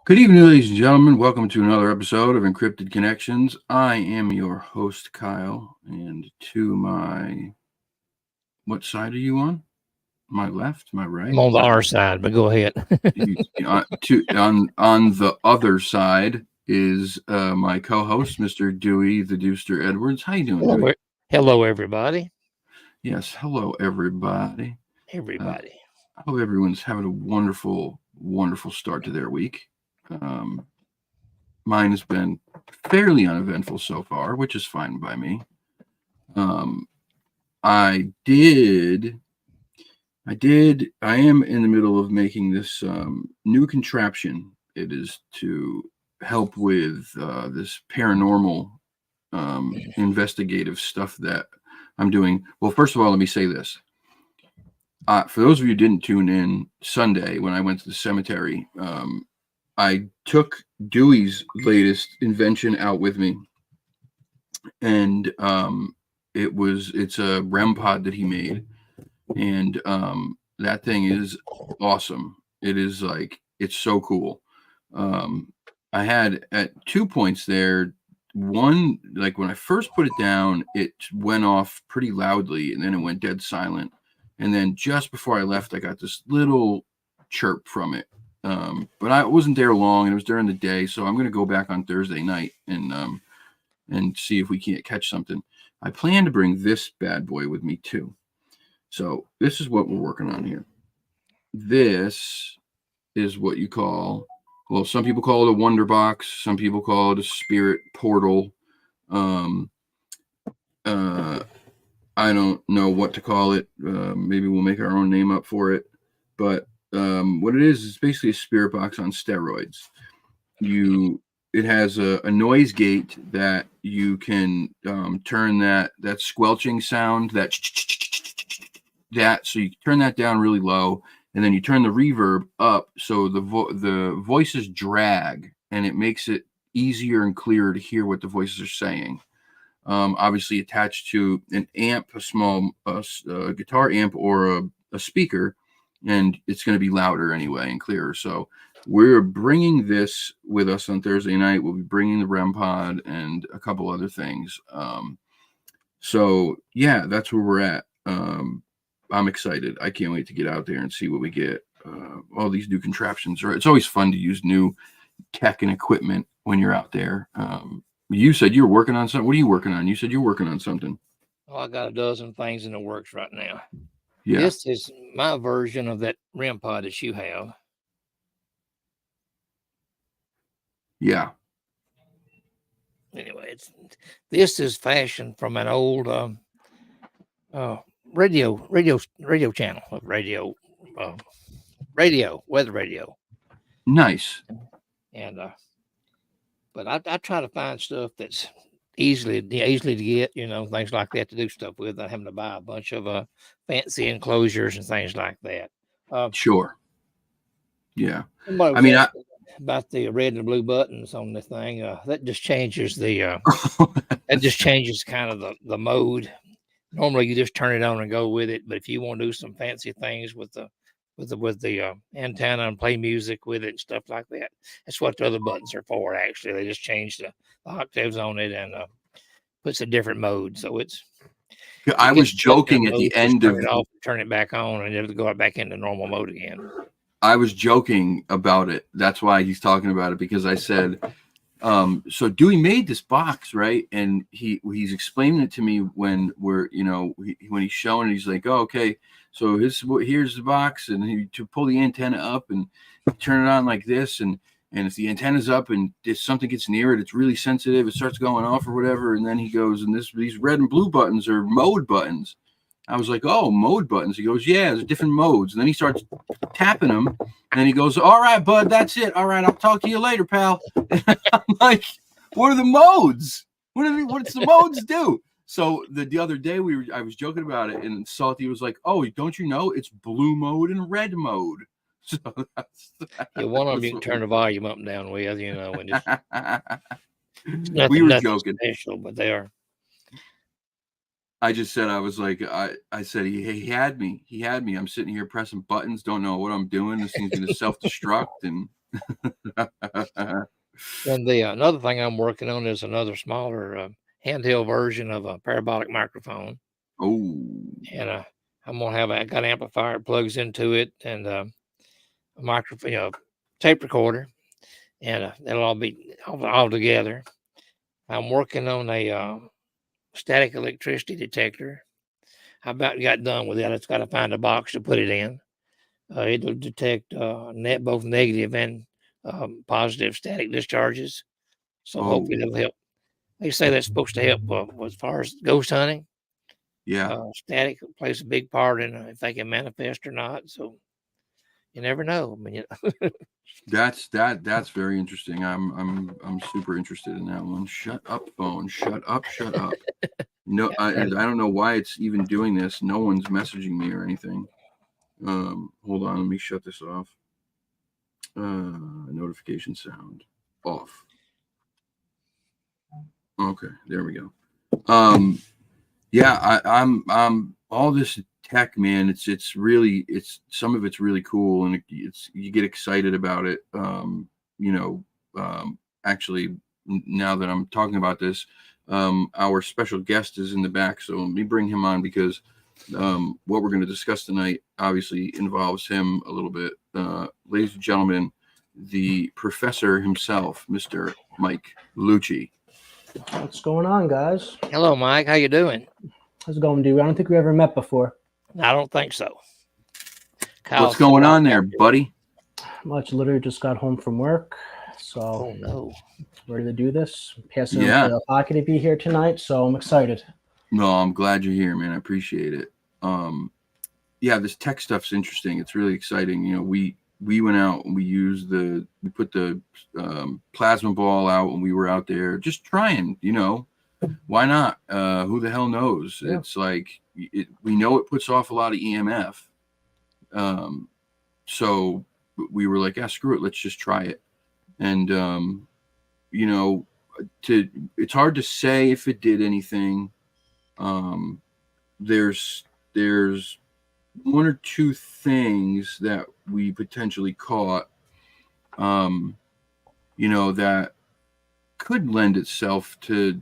Good evening, ladies and gentlemen. Welcome to another episode of Encrypted Connections. I am your host, Kyle, and to my... What side are you on? My left? My right? I'm on the R side, but go ahead. on the other side is my co-host, Mr. Dewey the Deuster Edwards. How you doing, Dewey? Hello, everybody. Yes, hello, everybody. Everybody. I hope everyone's having a wonderful, wonderful start to their week. Mine has been fairly uneventful so far, which is fine by me. I am in the middle of making this new contraption. It is to help with this paranormal investigative stuff that I'm doing. Well, first of all, let me say this. For those of you who didn't tune in Sunday when I went to the cemetery, I took Dewey's latest invention out with me, and it's a REM pod that he made, and that thing is awesome. It is it's so cool. I had at 2 points there. One, like when I first put it down, it went off pretty loudly, and then it went dead silent. And then just before I left, I got this little chirp from it. But I wasn't there long, and it was during the day, so I'm going to go back on Thursday night and see if we can't catch something. I plan to bring this bad boy with me too. So this is what we're working on here. This is what you call, well, some people call it a wonder box. Some people call it a spirit portal. I don't know what to call it. Maybe we'll make our own name up for it. But what it is basically a spirit box on steroids. It has a noise gate that you can turn that squelching sound, that so you turn that down really low, and then you turn the reverb up so the voices drag, and it makes it easier and clearer to hear what the voices are saying. Obviously attached to an amp, a small guitar amp or a speaker, and it's going to be louder anyway and clearer. So we're bringing this with us on Thursday night. We'll be bringing the REM pod and a couple other things. So yeah, that's where we're at. I'm excited. I can't wait to get out there and see what we get. All these new contraptions it's always fun to use new tech and equipment when you're out there. You said you were working on something. What are you working on? You said you're working on something. Oh, I got a dozen things in the works right now. Yeah. This is my version of that REM pod that you have. Yeah. Anyway, this is fashioned from an old radio channel of weather radio. Nice. And but I try to find stuff that's easily to get, things like that to do stuff with, not having to buy a bunch of fancy enclosures and things like that. Sure. Yeah. I mean, about the red and blue buttons on the thing, that just changes kind of the mode. Normally you just turn it on and go with it, but if you want to do some fancy things with the with the antenna and play music with it and stuff like that. That's what the other buttons are for. Actually, they just changed the octaves on it and puts a different mode. So it's I was joking at the end of turn it off, turn it back on, and it'll go back into normal mode again. I was joking about it. That's why he's talking about it, because I said, so Dewey made this box, right? And he's explaining it to me when we're, when he's showing it, he's like, oh, okay, so here's the box, and to pull the antenna up and turn it on like this, and if the antenna's up and if something gets near it, it's really sensitive, it starts going off or whatever. And then he goes, and these red and blue buttons are mode buttons. I was like, oh, mode buttons. He goes, yeah, there's different modes. And then he starts tapping them. And he goes, all right, bud, that's it. All right, I'll talk to you later, pal. And I'm like, what are the modes? What's the modes do? So the other day I was joking about it, and Salty was like, oh, don't you know it's blue mode and red mode? So one of them you can turn the volume up and down with, and we were joking. Special, but they are. I just said, I was like, I said, he had me. He had me. I'm sitting here pressing buttons, don't know what I'm doing. This thing's going to self-destruct. And another thing I'm working on is another smaller handheld version of a parabolic microphone. Oh. And I'm going to I got an amplifier that plugs into it, and a microphone, tape recorder, and that'll all be all together. I'm working on a static electricity detector. I about got done with that. It's got to find a box to put it in. It'll detect both negative and positive static discharges. So hopefully that'll help. They say that's supposed to help as far as ghost hunting. Yeah, static plays a big part in if they can manifest or not. So you never know. I mean, that's very interesting. I'm super interested in that one. Shut up, phone. Shut up. No, I don't know why it's even doing this. No one's messaging me or anything. Hold on, let me shut this off. Notification sound off. Okay, there we go. Yeah, I'm all this tech, man. It's really some of it's really cool, and you get excited about it. Actually, now that I'm talking about this, our special guest is in the back, so let me bring him on, because what we're going to discuss tonight obviously involves him a little bit. Ladies and gentlemen, the professor himself, Mr. Mike Luci. What's going on, guys? Hello, Mike. How you doing? How's it going, dude? I don't think we ever met before. I don't think so. What's going on there, buddy? Much. Literally just got home from work, so ready to do this. Passing up the pocket to be here tonight, so I'm excited. No, I'm glad you're here, man. I appreciate it. This tech stuff's interesting. It's really exciting. We went out and we put the plasma ball out when we were out there just trying, why not? Who the hell knows? Yeah. It's like, we know it puts off a lot of EMF. So we were like, screw it. Let's just try it. And, it's hard to say if it did anything. There's one or two things that we potentially caught, that could lend itself to,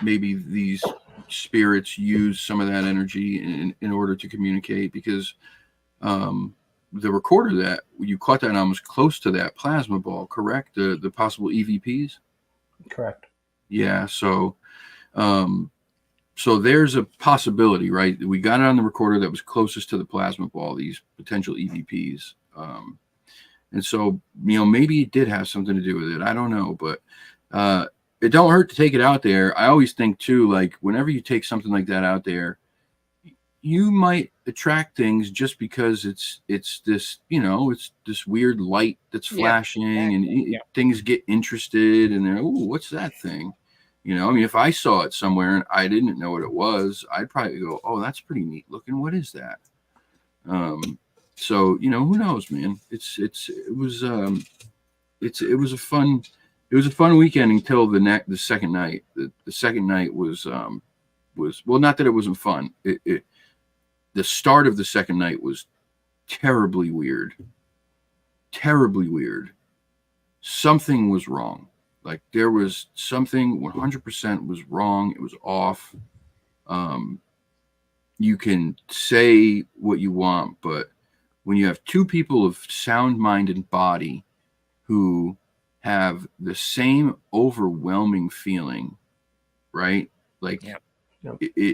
maybe these spirits use some of that energy in order to communicate, because the recorder that you caught that on was close to that plasma ball, correct? The possible EVPs? Correct. Yeah. So there's a possibility, right? We got it on the recorder that was closest to the plasma ball, these potential EVPs. And so, maybe it did have something to do with it. I don't know, but it don't hurt to take it out there. I always think too, like whenever you take something like that out there, you might attract things just because it's this, it's this weird light that's flashing, and things get interested, and they're, oh, what's that thing? If I saw it somewhere and I didn't know what it was, I'd probably go, oh, that's pretty neat looking. What is that? So, who knows, man? It was a fun weekend until the second night. The second night was well, not that it wasn't fun. The start of the second night was terribly weird. Terribly weird. Something was wrong. Like there was something 100% was wrong. It was off. You can say what you want, but when you have two people of sound mind and body who have the same overwhelming feeling, right? Like Yep.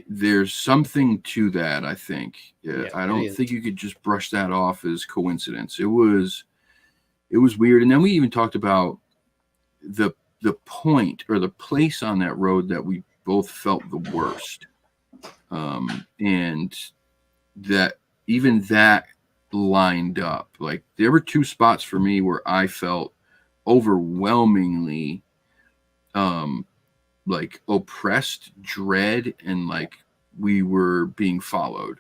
there's something to that, I think. Yeah, I it don't is. think you could just brush that off as coincidence. It was weird. And then we even talked about the point or the place on that road that we both felt the worst. And that even that lined up. Like there were two spots for me where I felt overwhelmingly like oppressed, dread, and like we were being followed.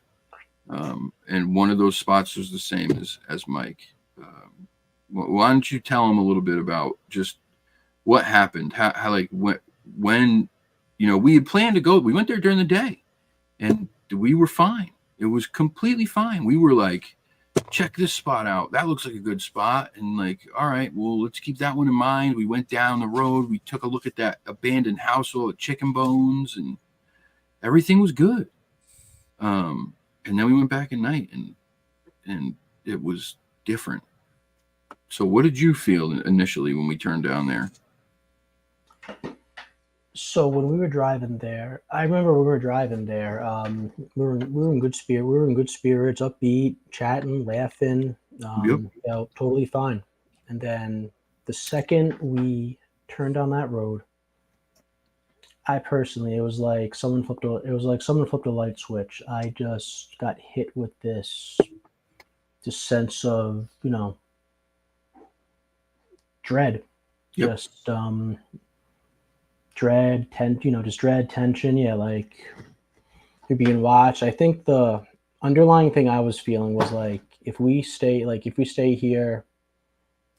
And one of those spots was the same as Mike. Why don't you tell him a little bit about just what happened? How like when we had planned to go. We went there during the day, and we were fine. It was completely fine. We were like, check this spot out. That looks like a good spot. And like, all right, well, let's keep that one in mind. We went down the road. We took a look at that abandoned house full of chicken bones, and everything was good. And then we went back at night, and it was different. So what did you feel initially when we turned down there? So when we were driving there, I remember when we were driving there, we were in good spirit. We were in good spirits, upbeat, chatting, laughing, Yep. totally fine. And then the second we turned down that road, I personally, it was like someone flipped a light switch. I just got hit with this sense of dread, Yep. just dread, tension. Yeah, like you're being watched. I think the underlying thing I was feeling was like if we stay here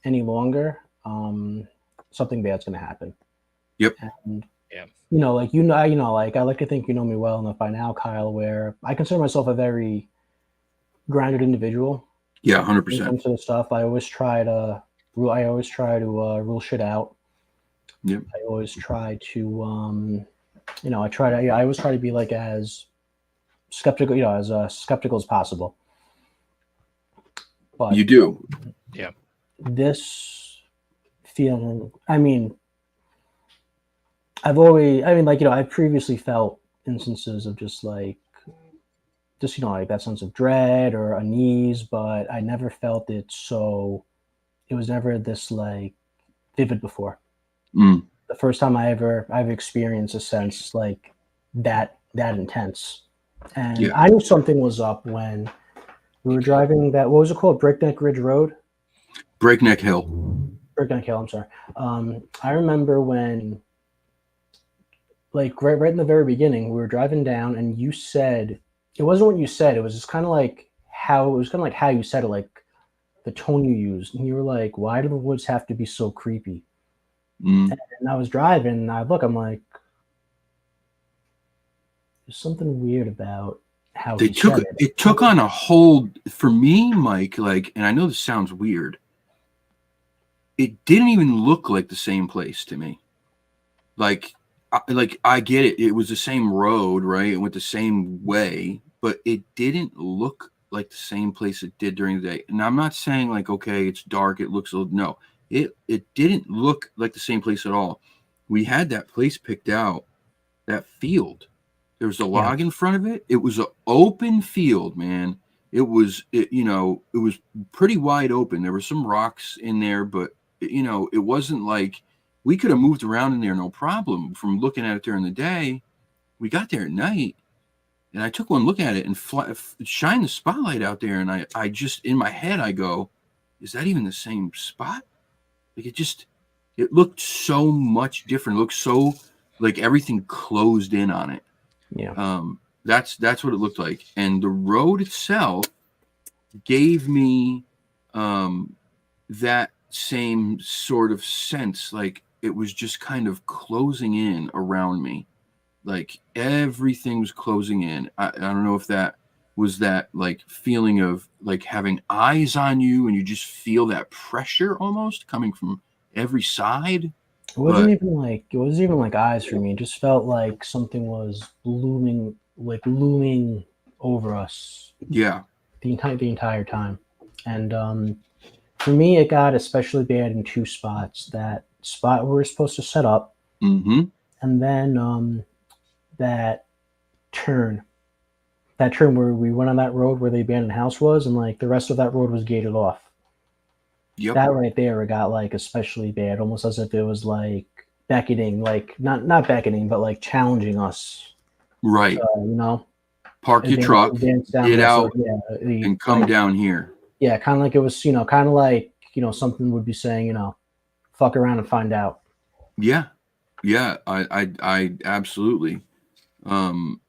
any longer, something bad's gonna happen. Yep. And Yeah. like I like to think you know me well enough by now, Kyle, where I consider myself a very grounded individual. Yeah, When it 100%. comes to the stuff, I always try to rule shit out. Yep. I always try to I always try to be like as skeptical as possible. But You do. Yeah. this feeling, I've previously felt instances of just like that sense of dread or unease, but I never felt it so. It was never this like vivid before. Mm. The first time I've experienced a sense like that intense, and Yeah. I knew something was up when we were driving that. What was it called? Breakneck Ridge Road. Breakneck Hill. Breakneck Hill. I'm sorry. I remember when, like right in the very beginning, we were driving down, and you said it wasn't what you said. It was just kind of like how you said it, like the tone you used, and you were like, "Why do the woods have to be so creepy?" Mm. And I was driving, and I'm like, there's something weird about how he said it. It took on a whole, for me, Mike, like, and I know this sounds weird, it didn't even look like the same place to me. Like I get it. It was the same road, right? It went the same way, but it didn't look like the same place it did during the day. And I'm not saying like, okay, it's dark, it looks a little, no. It didn't look like the same place at all. We had that place picked out, that field. There was a log in front of it. It was an open field, man. It was pretty wide open. There were some rocks in there, but it wasn't like we could have moved around in there no problem from looking at it during the day. We got there at night, and I took one look at it and shined the spotlight out there, and I just, in my head, I go, is that even the same spot? Like it looked so much different. It looked so like everything closed in on it. Yeah. That's what it looked like. And the road itself gave me that same sort of sense, like it was just kind of closing in around me. Like everything was closing in. I don't know if that was that like feeling of like having eyes on you, and you just feel that pressure almost coming from every side. It wasn't But even like eyes for me. It just felt like something was looming over us yeah. the entire time. And for me, it got especially bad in two spots. That spot where we're supposed to set up, Mm-hmm. and then that turn, that turn where we went on that road where the abandoned house was, and like the rest of that road was gated off. Yep. That right there, it got like especially bad, almost as if it was like beckoning, like not beckoning, but like challenging us. Right. You know, Park your truck, advance down get there. out, So yeah, and come like, down here. yeah, kind of like it was, kind of like something would be saying, fuck around and find out. Yeah. Yeah. I absolutely. Um,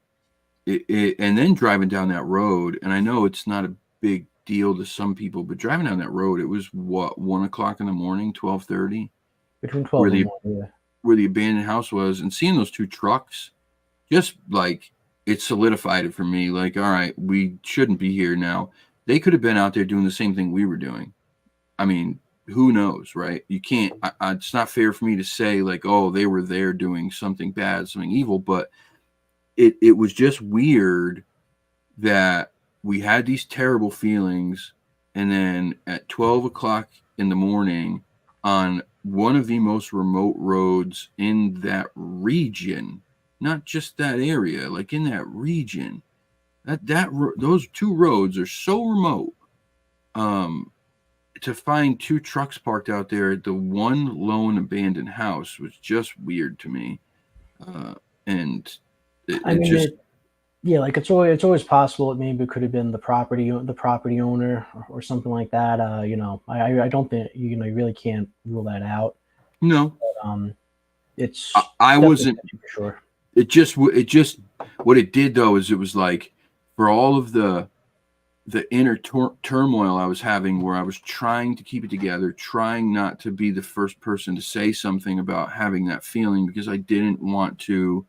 and then driving down that road, and I know it's not a big deal to some people, but driving down that road, it was what, 1 o'clock in the morning, 12:30, Between 12 where and the 1, yeah. where the abandoned house was, and seeing those two trucks, just like it solidified it for me. Like, all right, we shouldn't be here now. They could have been out there doing the same thing we were doing. I mean, who knows, right? You can't. It's not fair for me to say like, oh, they were there doing something bad, something evil, but it was just weird that we had these terrible feelings, and then at 12 o'clock in the morning on one of the most remote roads in that region, not just that area, like in that region, those two roads are so remote, um to find two trucks parked out there at the one lone abandoned house was just weird to me. And I it mean, just yeah, like it's always possible. It maybe could have been the property owner or something like that. I don't think you really can't rule that out. no. But, I, it's I definitely wasn't. sketchy for sure. It just what it did though is it was like for all of the inner turmoil I was having, where I was trying to keep it together, trying not to be the first person to say something about having that feeling because I didn't want to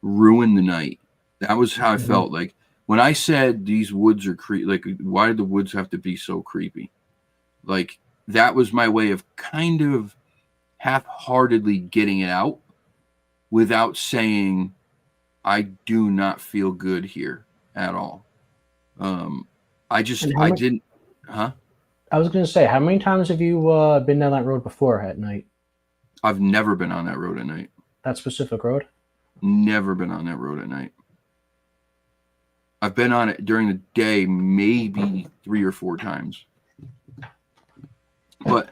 ruin the night. That was how I Mhm. felt. Like when I said these woods are creepy, like why did the woods have to be so creepy? Like that was my way of kind of half-heartedly getting it out without saying I do not feel good here at all. Um, And how I many? didn't, huh? I was gonna say, how many times have you been down that road before at night? I've never been on that road at night. That specific road? Never been on that road at night. I've been on it during the day maybe 3 or 4 times, but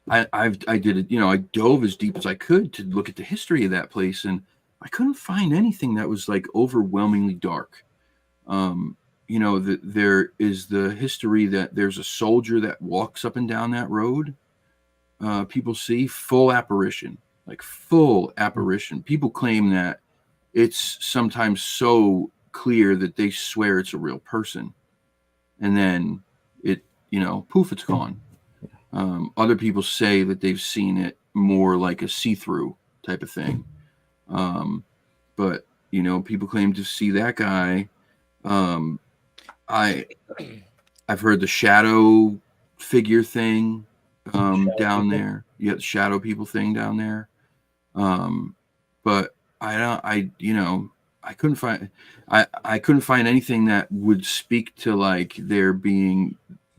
I did it. I dove as deep as I could to look at the history of that place, and I couldn't find anything that was like overwhelmingly dark. Um, there is the history that there's a soldier that walks up and down that road. People see full apparition, like full apparition. People claim that it's sometimes so clear that they swear it's a real person, and then poof, it's gone. Other people say that they've seen it more like a see-through type of thing. But people claim to see that guy. Um, I've heard the shadow figure thing Shadow down people? there. You got the shadow people thing down there. But I don't. I couldn't find anything that would speak to like there being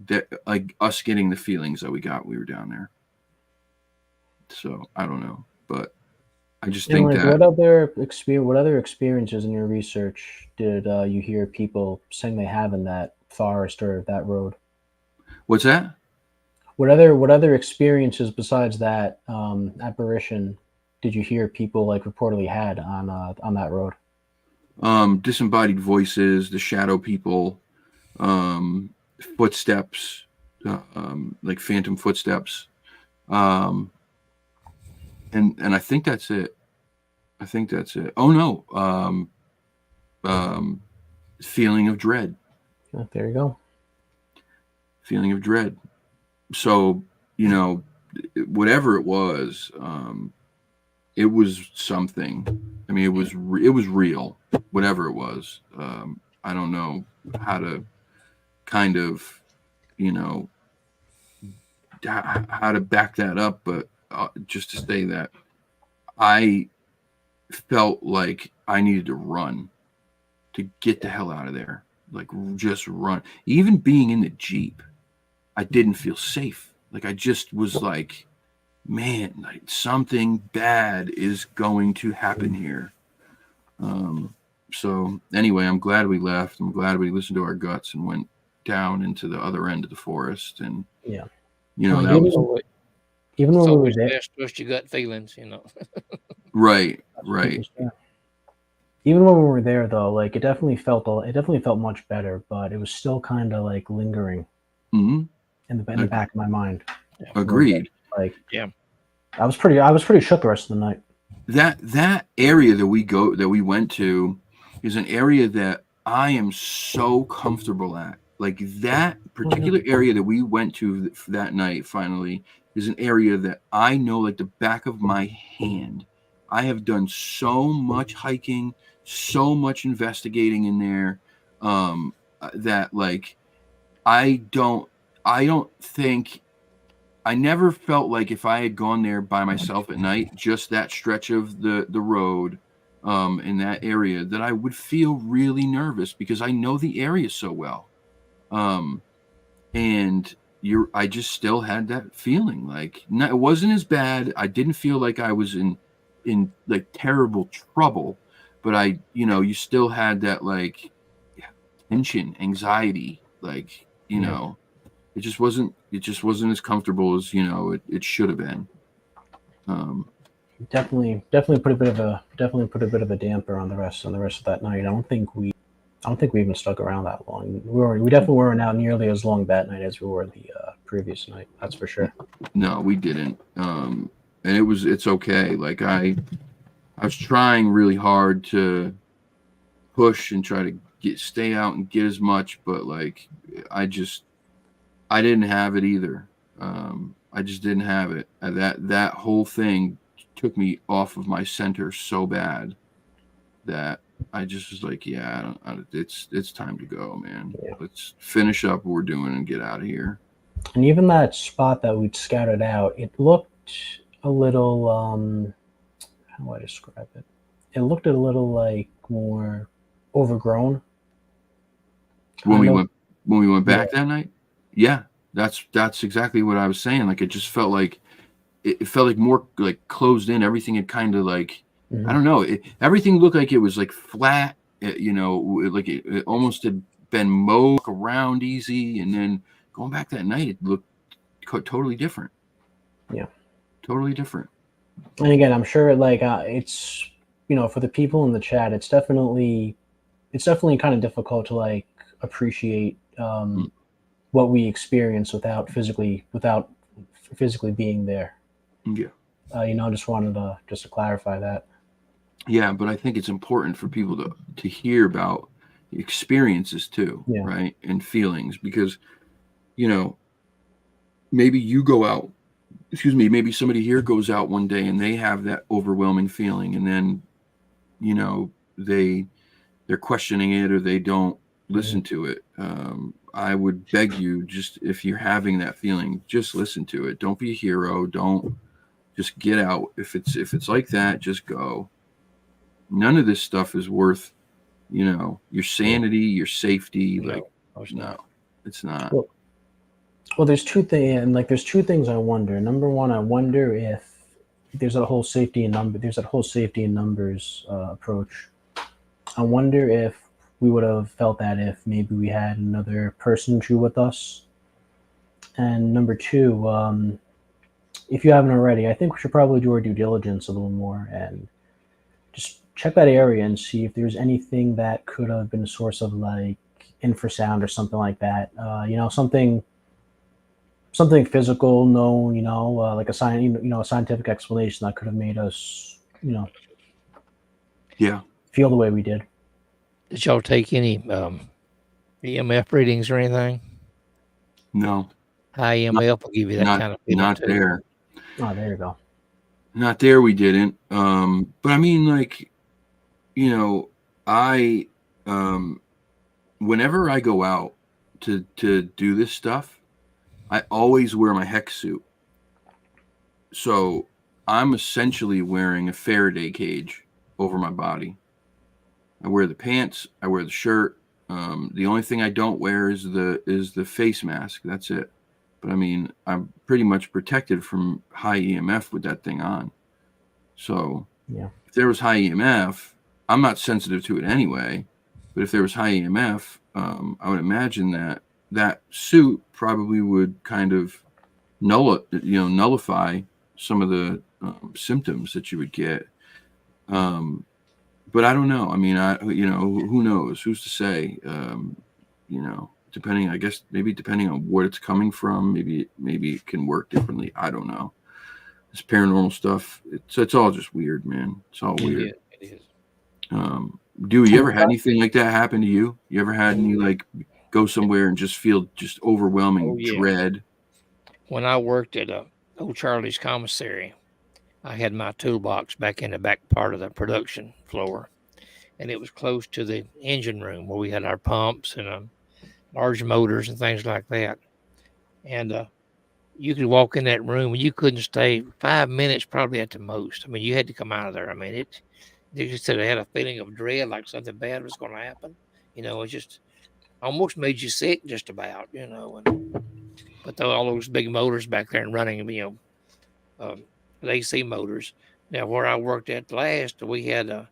that like us getting the feelings that we got when we were down there. So I don't know, but I just And think like, that what other experiences in your research did you hear people saying they have in that forest or that road? what's that? What other experiences besides that apparition did you hear people like reportedly had on that road? Disembodied voices, the shadow people, um, footsteps, like phantom footsteps, um, and I think that's it. I think that's it. Oh no, um, feeling of dread, Oh, there you go. feeling of dread. So you know, whatever it was something. I mean, it was real. Whatever it was, I don't know how to kind of, you know, how to back that up, but just to say that I felt like I needed to run to get the hell out of there. Like just run. Even being in the Jeep, I didn't feel safe. Like I just was like, man, like something bad is going to happen here. So anyway, I'm glad we left. I'm glad we listened to our guts and went down into the other end of the forest. And Yeah. you know, Like, that was even when It's we were always there, best to trust your gut feelings, you know. right. even when we were there, though, like it definitely felt much better, but it was still kind of like lingering Hmm. in the back of my mind. Agreed. Like, Yeah. I was pretty shook the rest of the night. That area that we went to is an area that I am so comfortable at. Like that particular area that we went to that night finally is an area that I know like the back of my hand. I have done so much hiking, so much investigating in there, that like I don't I don't think I never felt like if I had gone there by myself at night, just that stretch of the road, in that area, that I would feel really nervous because I know the area so well. Um, and I just still had that feeling like it wasn't as bad. I didn't feel like I was in like terrible trouble, but you still had that like tension, anxiety, like, Yeah. it just wasn't as comfortable as it should have been. Definitely put a bit of a damper on the rest of that night. I don't think we even stuck around that long. We definitely weren't out nearly as long that night as we were the previous night. That's for sure. No, we didn't. And it's okay. Like I was trying really hard to push and try to stay out and get as much, but like I didn't have it either. I just didn't have it. That whole thing took me off of my center so bad that I just was like, yeah, it's time to go, man. Yeah. Let's finish up what we're doing and get out of here. And even that spot that we'd scouted out, it looked a little how do I describe it? It looked a little like more overgrown. When Kind we of. went when we went back that night, yeah, that's exactly what I was saying. Like it just felt like it felt like more like closed in. Everything had kind of like I Mhm. don't know. Everything looked like it was like flat. Like it almost had been mowed around easy, and then going back that night, it looked totally different. Yeah. Totally different. And again, I'm sure like it's for the people in the chat, it's definitely kind of difficult to like appreciate what we experience without physically being there. Yeah. Just wanted to clarify that. Yeah, but I think it's important for people to hear about experiences too, Yeah. right? And feelings, because maybe you go out, maybe somebody here goes out one day and they have that overwhelming feeling, and then they're questioning it or they don't listen to it. I would beg you, just if you're having that feeling, just listen to it. Don't be a hero. Don't just get out. If it's like that, just go. None of this stuff is worth, your sanity, your safety. No, Like, it's no, not. it's not. Well, there's two things, and like there's two things I wonder. Number one, I wonder if there's that whole safety in numbers approach. I wonder if we would have felt that if maybe we had another person true with us. And number two, if you haven't already, I think we should probably do our due diligence a little more and just check that area and see if there's anything that could have been a source of like infrasound or something like that. Something physical known, like a scientific explanation that could have made us, Yeah. feel the way we did. Did y'all take any EMF readings or anything? No. High EMF will give you that kind of feeling Not too. there. Oh, there you go. Not there. We didn't. But I mean, like, I whenever I go out to do this stuff, I always wear my hex suit. So I'm essentially wearing a Faraday cage over my body. I wear the pants. I wear the shirt. The only thing I don't wear is the face mask. That's it. But I mean, I'm pretty much protected from high EMF with that thing on. So Yeah. if there was high EMF, I'm not sensitive to it anyway. But if there was high EMF, I would imagine that suit probably would kind of nullify some of the symptoms that you would get. But I don't know. I mean, who knows? Who's to say? Depending, I guess, maybe depending on what it's coming from, maybe it can work differently. I don't know. This paranormal stuff, it's all just weird, man. It's all weird. It is. Do you ever had anything like that happen to you? You ever had any like go somewhere and just feel just overwhelming dread? When I worked at Old Charlie's commissary, I had my toolbox back in the back part of the production floor, and it was close to the engine room where we had our pumps and large motors and things like that. And you could walk in that room and you couldn't stay 5 minutes, probably at the most. I mean, you had to come out of there. I mean, they just said I had a feeling of dread, like something bad was going to happen. It just almost made you sick, just about. But all those big motors back there and running, the AC motors. Now, where I worked at last, we had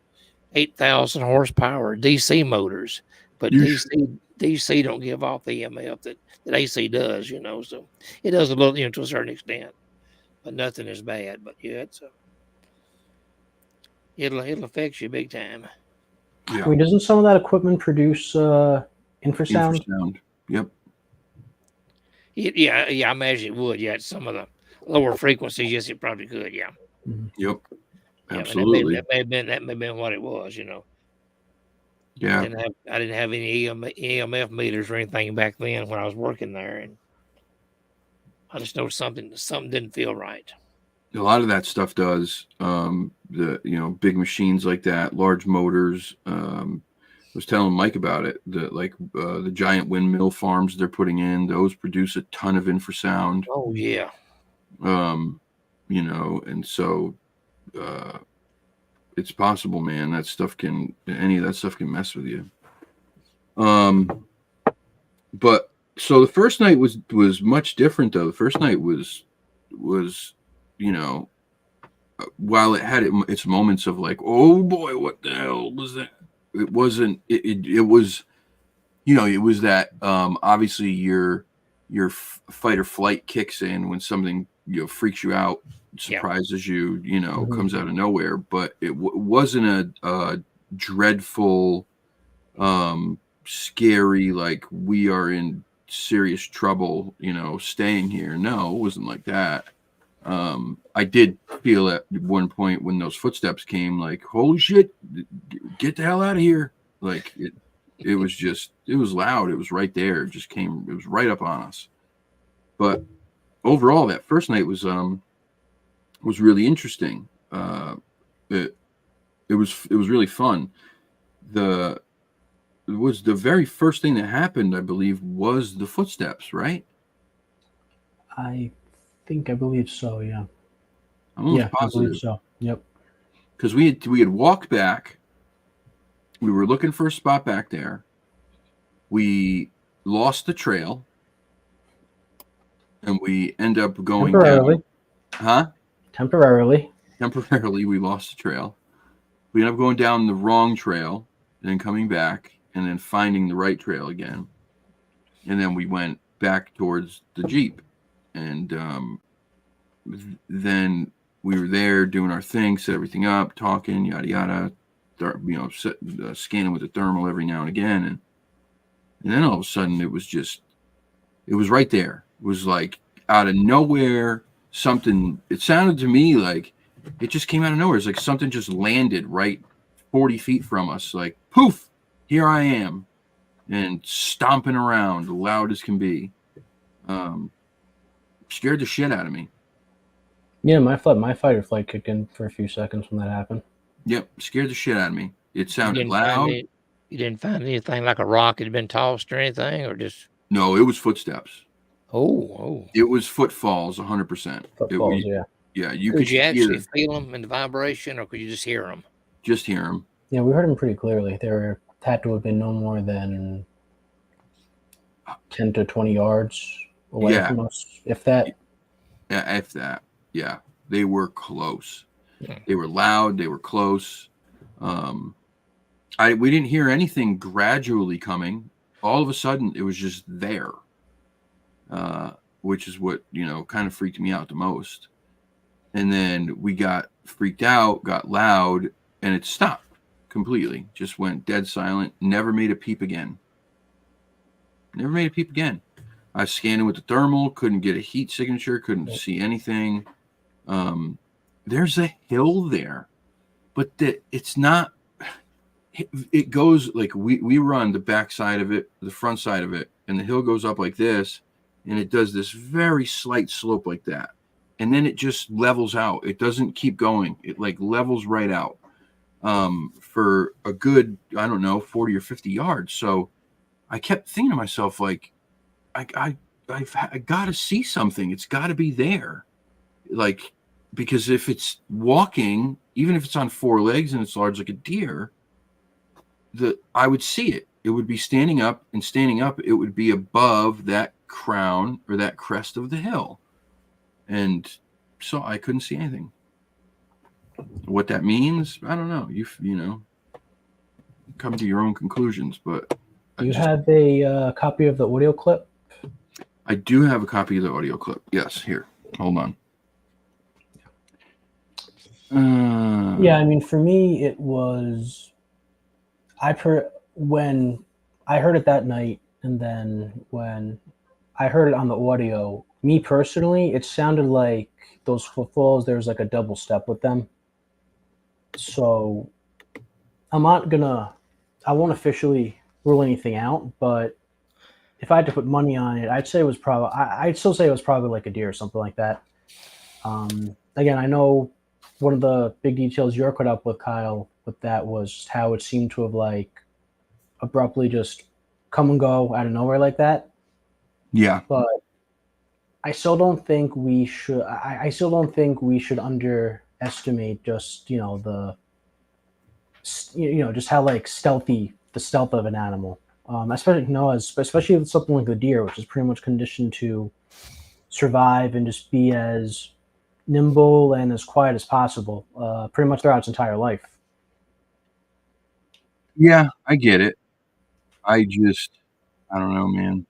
8,000 horsepower DC motors, but DC don't give off the EMF that AC does, so it does a little, to a certain extent, but nothing is bad. But yeah, it'll affect you big time. Yeah. I mean, doesn't some of that equipment produce infrasound? Infrasound. Yep. Yeah, I imagine it would. Yeah, at some of the lower frequencies, yes, it probably could. Yeah. Mm-hmm. Yep. Yeah, Absolutely. that may have been what it was. Yeah. I didn't have any EMF meters or anything back then when I was working there, and I just know something didn't feel right. A lot of that stuff does. Big machines like that, large motors. I was telling Mike about it. The giant windmill farms they're putting in, those produce a ton of infrasound. Oh yeah. And so it's possible, man. Any of that stuff can mess with you. But so the first night was much different though. The first night was while it had its moments of like, oh boy, what the hell was that? It wasn't. It was, it was that obviously your fight or flight kicks in when something freaks you out, surprises you, Mm-hmm. comes out of nowhere. But it wasn't a dreadful, scary, like we are in serious trouble, staying here. No, it wasn't like that. I did feel at one point when those footsteps came, like, holy shit, get the hell out of here. Like it was loud. It was right there. It was right up on us. But overall, that first night was really interesting. It was really fun. The very first thing that happened, I believe, was the footsteps, right? I believe so. Yeah. I'm almost positive. I believe so. Yep. Because we had walked back. We were looking for a spot back there. We lost the trail, and we end up going temporarily. Down. Temporarily, we lost the trail. We end up going down the wrong trail, and then coming back, and then finding the right trail again. And then we went back towards the Jeep, and then we were there doing our thing, set everything up, talking, yada yada, scanning with the thermal every now and again, and then all of a sudden it was right there. It was like out of nowhere. Something. It sounded to me like it just came out of nowhere. It's like something just landed right 40 feet from us. Like poof, here I am, and stomping around, loud as can be. Scared the shit out of me. Yeah, my fight or flight kicked in for a few seconds when that happened. Yep, scared the shit out of me. It sounded loud. You didn't find anything like a rock had been tossed or anything, or just No, it was footsteps. oh. It was footfalls, 100%. Footfalls, yeah. Yeah, you Could could you actually hear, feel them in the vibration, or could you just hear them? just hear them. Yeah, we heard them pretty clearly. They had to have been no more than 10 to 20 yards away Yeah. from us, if that. Yeah, if that. Yeah, they were close. Hmm. They were loud. They were close. We didn't hear anything gradually coming. All of a sudden, it was just there, which is what kind of freaked me out the most. And then we got freaked out, got loud, and it stopped completely. Just went dead silent. Never made a peep again. Never made a peep again. I scanned it with the thermal, couldn't get a heat signature, couldn't see anything. There's a hill there, but it's not. It goes like we run the back side of it, the front side of it, and the hill goes up like this, and it does this very slight slope like that, and then it just levels out. It doesn't keep going. It like levels right out for a good, I don't know, 40 or 50 yards. So I kept thinking to myself, like, I got to see something. It's got to be there, like, because if it's walking, even if it's on four legs and it's large like a deer, I would see it. It would be standing up, and standing up, it would be above that crown or that crest of the hill, and so I couldn't see anything. What that means, I don't know. You know, come to your own conclusions, but Do you have a copy of the audio clip? I do have a copy of the audio clip. Yes, here. Hold on. Yeah, I mean, for me, it was. When I heard it that night, and then when I heard it on the audio, me personally, it sounded like those footfalls. There was like a double step with them. So I'm not gonna. I won't officially rule anything out, but if I had to put money on it, I'd say it was probably. I'd still say it was probably like a deer or something like that. Again, I know one of the big details you're caught up with, Kyle, with that was just how it seemed to have like abruptly just come and go out of nowhere like that. Yeah. But I still don't think we should. I still don't think we should underestimate just just how like stealthy the stealth of an animal. Especially with something like the deer, which is pretty much conditioned to survive and just be as nimble and as quiet as possible, pretty much throughout its entire life. Yeah, I get it. I don't know, man.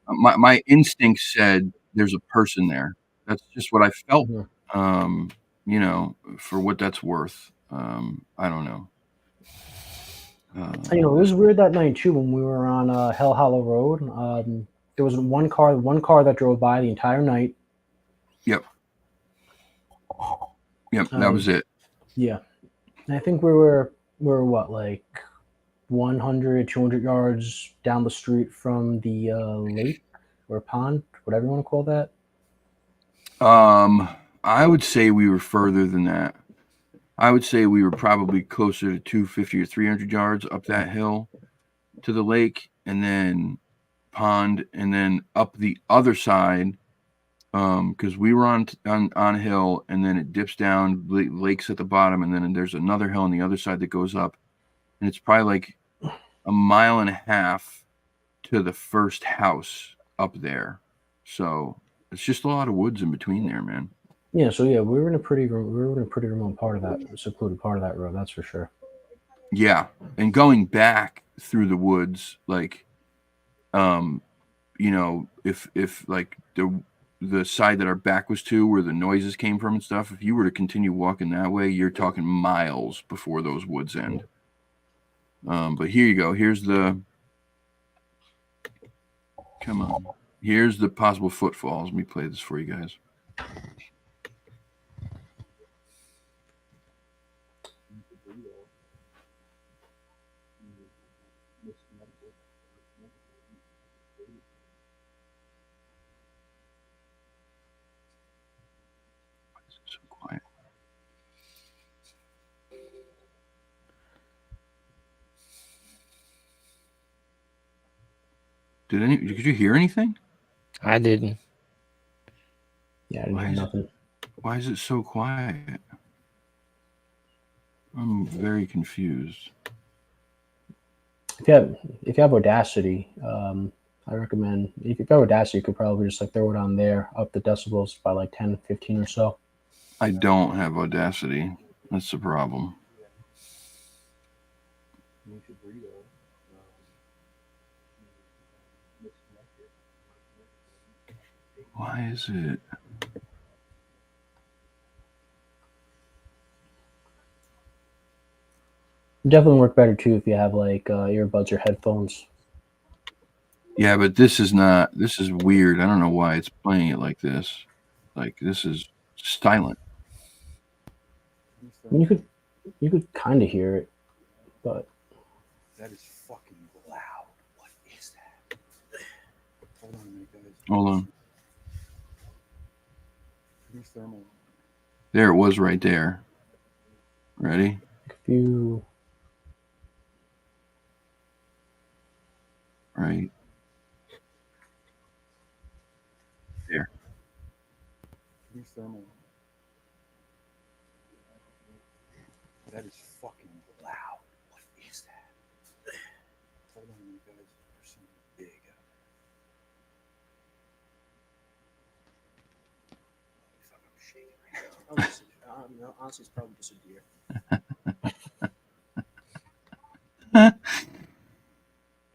My instinct said there's a person there. That's just what I felt. Mm-hmm. For what that's worth. I don't know. It was weird that night too when we were on Hell Hollow Road. There was one car that drove by the entire night. Yep. That was it. Yeah, and I think we were what, like 100, 200 yards down the street from the lake or pond, whatever you want to call that. I would say we were further than that. I would say we were probably closer to 250 or 300 yards up that hill to the lake, and then pond, and then up the other side, because we were on a hill, and then it dips down, lakes at the bottom, and then there's another hill on the other side that goes up, and it's probably like a mile and a half to the first house up there. So it's just a lot of woods in between there, man. Yeah, so yeah, we were in a pretty remote part of that, secluded part of that road, that's for sure. Yeah, and going back through the woods, like, if like the side that our back was to, where the noises came from and stuff, if you were to continue walking that way, you're talking miles before those woods end. But here you go. Come on. Here's the possible footfalls. Let me play this for you guys. So quiet. Did you hear anything? I didn't. Yeah, I didn't hear nothing. Why is it so quiet? I'm very confused. If you have Audacity, I recommend if you have Audacity, you could probably just like throw it on there, up the decibels by like 10, 15 or so. I don't have Audacity. That's the problem. Why is it? Definitely work better too if you have like earbuds or headphones. Yeah, but this is not. This is weird. I don't know why it's playing it like this. Like this is silent. You could kind of hear it, but that is fucking loud. What is that? Hold on a minute, guys. Hold on. Produce thermal. There it was right there. Ready? if you Right there. Produce thermal. That is fucking loud. What is that? Hold on a minute, guys. There's something big out there. I'm shaking right now. No, honestly, it's probably just a deer.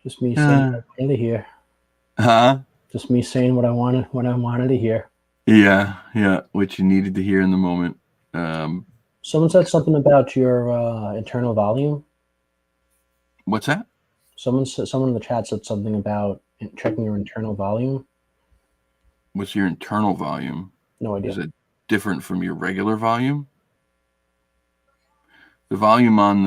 just me saying what I wanted to hear. Huh? Just me saying what I wanted to hear. Yeah. What you needed to hear in the moment. Someone said something about your internal volume. What's that? Someone in the chat said something about checking your internal volume. What's your internal volume? No idea. Is it different from your regular volume? The volume on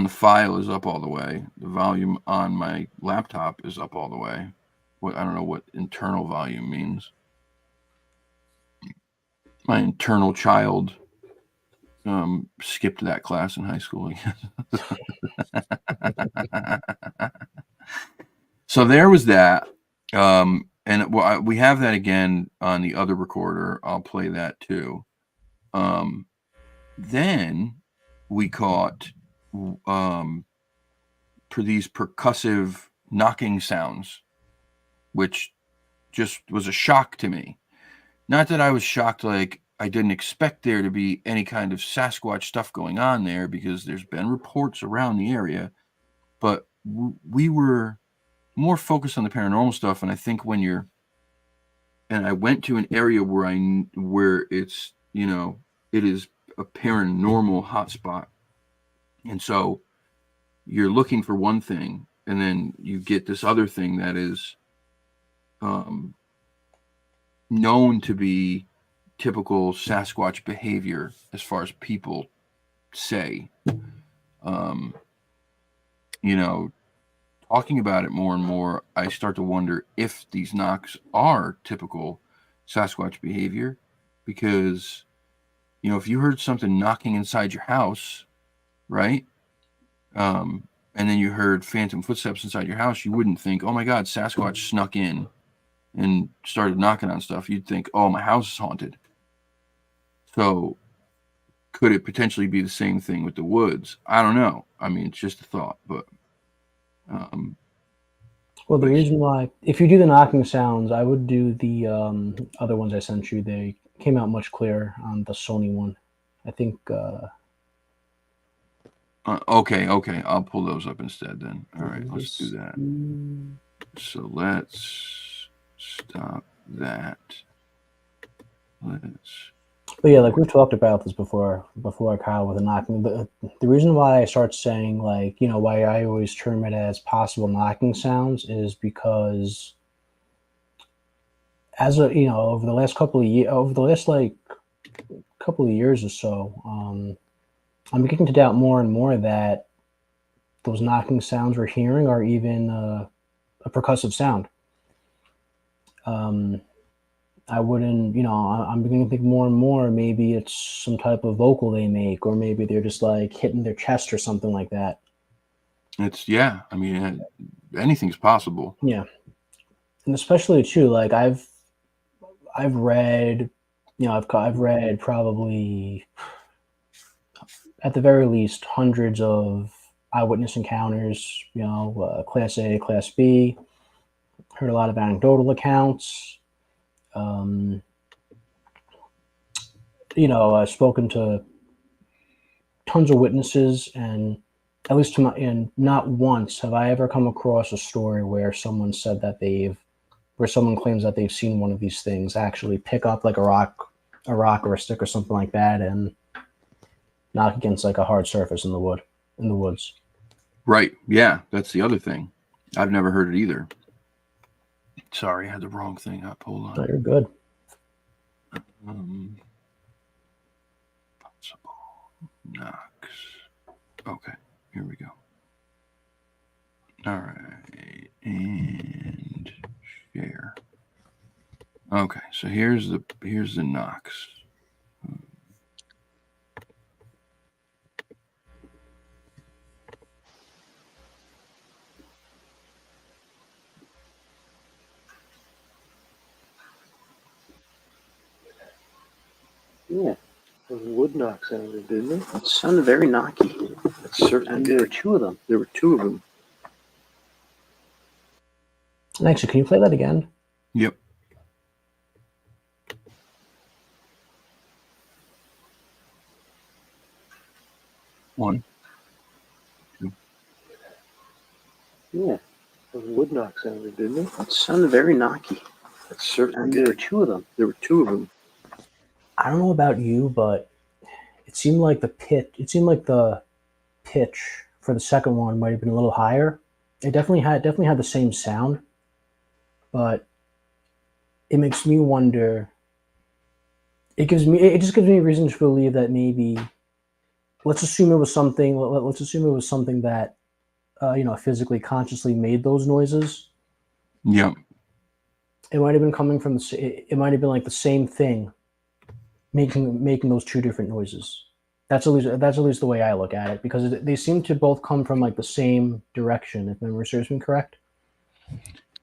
the file is up all the way. The volume on my laptop is up all the way. I don't know what internal volume means. My internal child skipped that class in high school. So there was that. And we have that again on the other recorder. I'll play that too. Then we caught for these percussive knocking sounds, which just was a shock to me. Not that I was shocked, like I didn't expect there to be any kind of Sasquatch stuff going on there, because there's been reports around the area, but we were more focused on the paranormal stuff. And I think I went to an area where it's, it is a paranormal hotspot. And so you're looking for one thing, and then you get this other thing that is known to be typical Sasquatch behavior, as far as people say. Talking about it more and more, I start to wonder if these knocks are typical Sasquatch behavior, because, if you heard something knocking inside your house, right? And then you heard phantom footsteps inside your house, you wouldn't think, oh my God, Sasquatch snuck in and started knocking on stuff. You'd think, oh, my house is haunted. So could it potentially be the same thing with the woods? I don't know. I mean, it's just a thought, but well, the reason why, if you do the knocking sounds, I would do the other ones I sent you. They came out much clearer on the Sony one. I think. Okay. I'll pull those up instead then. All right, let's do that. So let's stop that. But yeah, like we've talked about this before, Kyle, with the knocking. The reason why I start saying, like, why I always term it as possible knocking sounds is because over the last couple of years, or so, I'm beginning to doubt more and more that those knocking sounds we're hearing are even a percussive sound. I wouldn't, I'm beginning to think more and more, maybe it's some type of vocal they make, or maybe they're just like hitting their chest or something like that. It's I mean, anything's possible. Yeah, and especially too, like I've read, I've read probably at the very least hundreds of eyewitness encounters. Class A, Class B. Heard a lot of anecdotal accounts. Um, I've spoken to tons of witnesses, and at least and not once have I ever come across a story where someone said that where someone claims that they've seen one of these things actually pick up like a rock or a stick or something like that and knock against like a hard surface in the woods. Right. Yeah, that's the other thing. I've never heard it either. Sorry, I had the wrong thing up. Hold on. No, you're good. Possible knocks. Okay, here we go. All right, and share. Okay, so here's the knocks. Yeah, those wood knocks sounded, didn't it? It sounded very knocky. It certainly did. There were two of them. There were two of them. And actually, can you play that again? Yep. One. Yeah, those wood knocks sounded, didn't it? It sounded very knocky. It certainly did. There were two of them. There were two of them. I don't know about you, but it seemed like the pitch for the second one might have been a little higher. It definitely had the same sound, but it makes me wonder. It just gives me reason to believe that maybe, let's assume it was something that physically consciously made those noises. Yep. It might have been coming from it might have been like the same thing making those two different noises. That's at least the way I look at it, because they seem to both come from like the same direction, if memory serves me correct.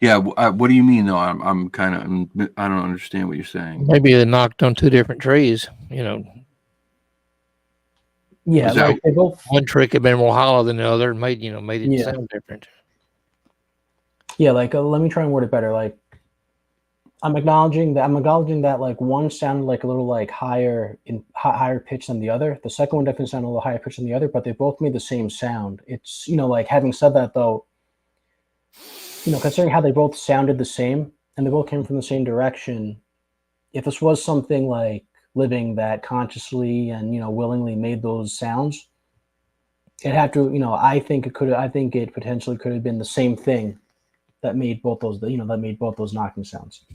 Yeah. What do you mean though? I don't understand what you're saying. Maybe they knocked on two different trees. Yeah, Like they both. One tree could have been more hollow than the other, and made it sound different. Yeah, like let me try and word it better. Like I'm acknowledging that like one sounded like a little like higher pitch than the other. The second one definitely sounded a little higher pitch than the other, but they both made the same sound. It's like, having said that though, considering how they both sounded the same and they both came from the same direction, if this was something like living that consciously and willingly made those sounds, it had to, I think it potentially could have been the same thing that made both those knocking sounds.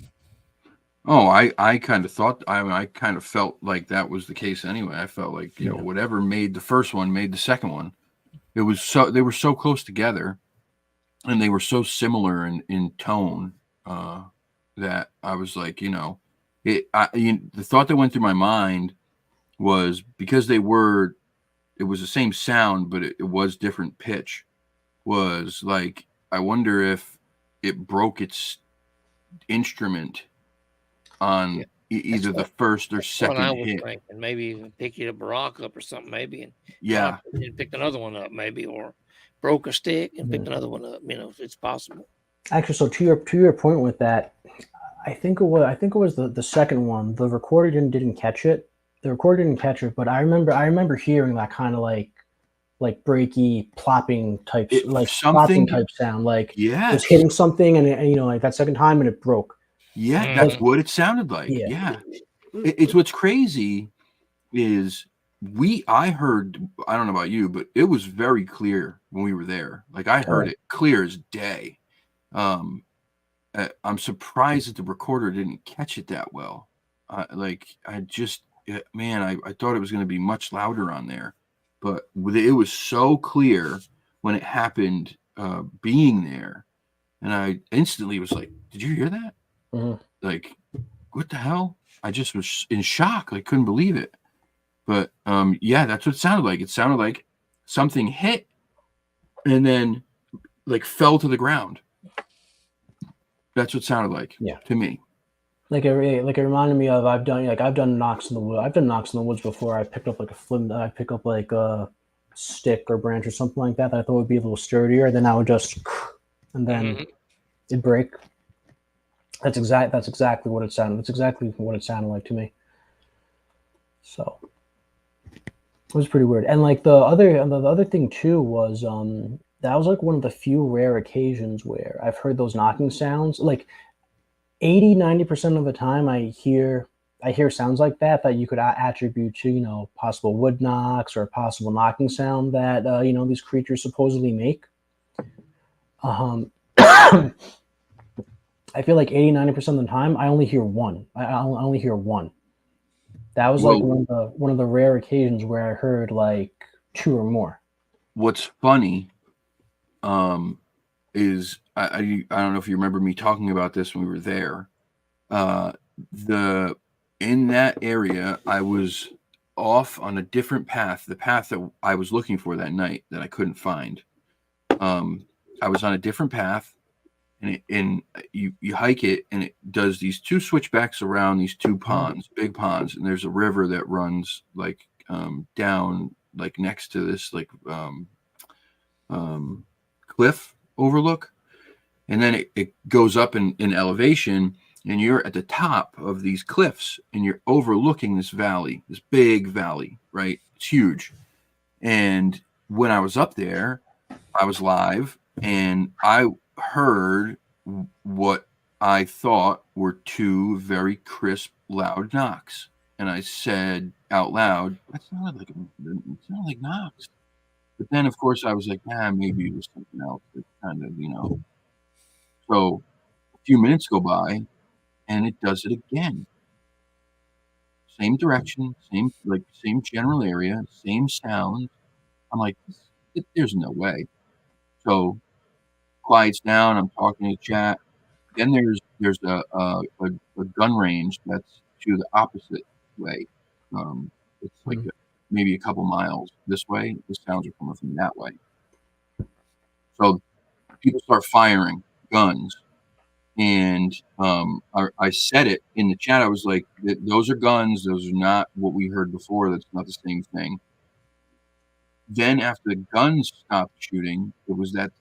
Oh, I kind of thought, I kind of felt like that was the case anyway. I felt like, whatever made the first one made the second one. They were so close together and they were so similar in tone, that I was like, the thought that went through my mind was, because it was the same sound, but it was different pitch, was like, I wonder if it broke its instrument on either the first or second I was hit. thinking maybe even picked a rock up or something, maybe, and picked another one up, maybe, or broke a stick and picked another one up. It's possible. Actually, so to your point with that, I think it was the second one. The recorder didn't catch it. The recorder didn't catch it, but I remember hearing that kind of like breaky plopping type, plopping type sound, like it was hitting something, and like that second time, and it broke. Yeah, that's what it sounded like. Yeah. It's what's crazy is I heard, I don't know about you, but it was very clear when we were there. Like I heard it clear as day. I'm surprised that the recorder didn't catch it that well. I thought it was going to be much louder on there, but it was so clear when it happened, being there. And I instantly was like, did you hear that? Mm-hmm. Like, what the hell? I just was in shock. I couldn't believe it. But that's what it sounded like. It sounded like something hit and then like fell to the ground. That's what it sounded like to me. Like it reminded me of I've done knocks in the wood. I've done knocks in the woods before. I picked up like I pick up like a stick or branch or something like that I thought would be a little sturdier. Then I would just and then it'd break. That's exactly what it sounded. That's exactly what it sounded like to me. So it was pretty weird. And like the other thing too was that was like one of the few rare occasions where I've heard those knocking sounds. Like 80-90% of the time I hear sounds like that you could attribute to possible wood knocks or a possible knocking sound that these creatures supposedly make. I feel like 80-90% of the time I only hear one. I only hear one. That was like one of the rare occasions where I heard like two or more. What's funny is I don't know if you remember me talking about this when we were there. In that area, I was off on a different path, the path that I was looking for that night that I couldn't find. I was on a different path, and you hike it, and it does these two switchbacks around these two ponds, big ponds, and there's a river that runs like down like next to this like cliff overlook, and then it goes up in elevation, and you're at the top of these cliffs, and you're overlooking this valley, this big valley, right? It's huge. And when I was up there, I was live, and I heard what I thought were two very crisp, loud knocks. And I said out loud, that sounded like knocks. But then, of course, I was like, maybe it was something else. It kind of, So a few minutes go by, and it does it again. Same direction, same general area, same sound. I'm like, there's no way. So quiets down. I'm talking to chat. Then there's a gun range that's to the opposite way. It's like maybe a couple miles this way. The sounds are coming from that way. So people start firing guns, and I said it in the chat. I was like, "Those are guns. Those are not what we heard before. That's not the same thing." Then after the guns stopped shooting, it was that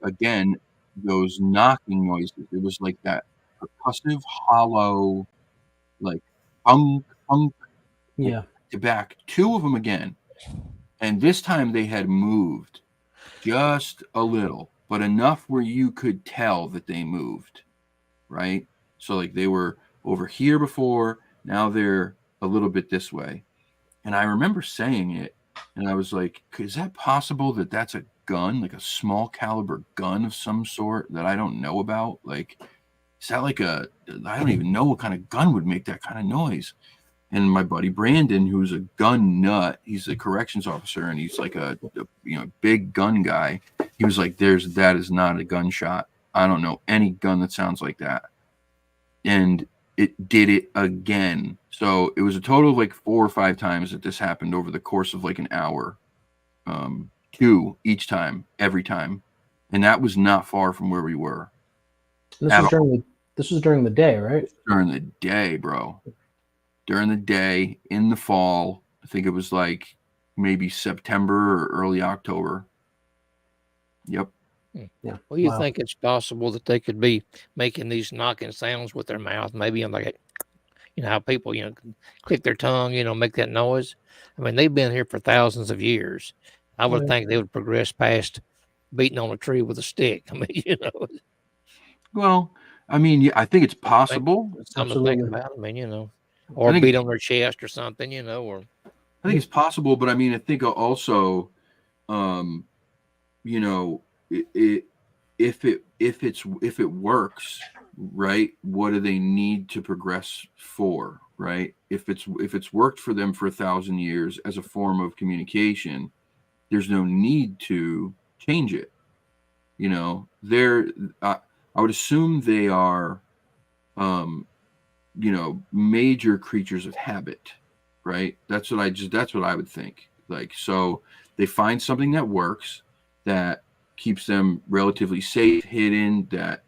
again, those knocking noises. It was like that percussive, hollow, like thunk, thunk. Yeah. To back, two of them again, and this time they had moved just a little, but enough where you could tell that they moved, right? So like they were over here before, now they're a little bit this way. And I remember saying it, and I was like, is that possible that that's a gun, like a small caliber gun of some sort that I don't know about? Like, is that like I don't even know what kind of gun would make that kind of noise. And my buddy Brandon, who's a gun nut, he's a corrections officer, and he's like a big gun guy. He was like, that is not a gunshot. I don't know any gun that sounds like that. And it did it again. So it was a total of like 4 or 5 times that this happened over the course of like an hour. 2 each time, every time. And that was not far from where we were. This was during the day, right? During the day, bro. During the day, in the fall. I think it was like maybe September or early October. Yep. Yeah. Well, you think it's possible that they could be making these knocking sounds with their mouth, maybe on like, how people, click their tongue, make that noise. I mean, they've been here for thousands of years. I would think they would progress past beating on a tree with a stick. I mean, Well, I mean, yeah, I think it's possible. Something to think about. I mean, or beat on their chest or something, or. I think it's possible, but I mean, I think also, if it works, right, what do they need to progress for, right? If it's worked for them for 1,000 years as a form of communication, there's no need to change it. I would assume they are, major creatures of habit, right? That's what I would think. Like, so they find something that works, that keeps them relatively safe, hidden, that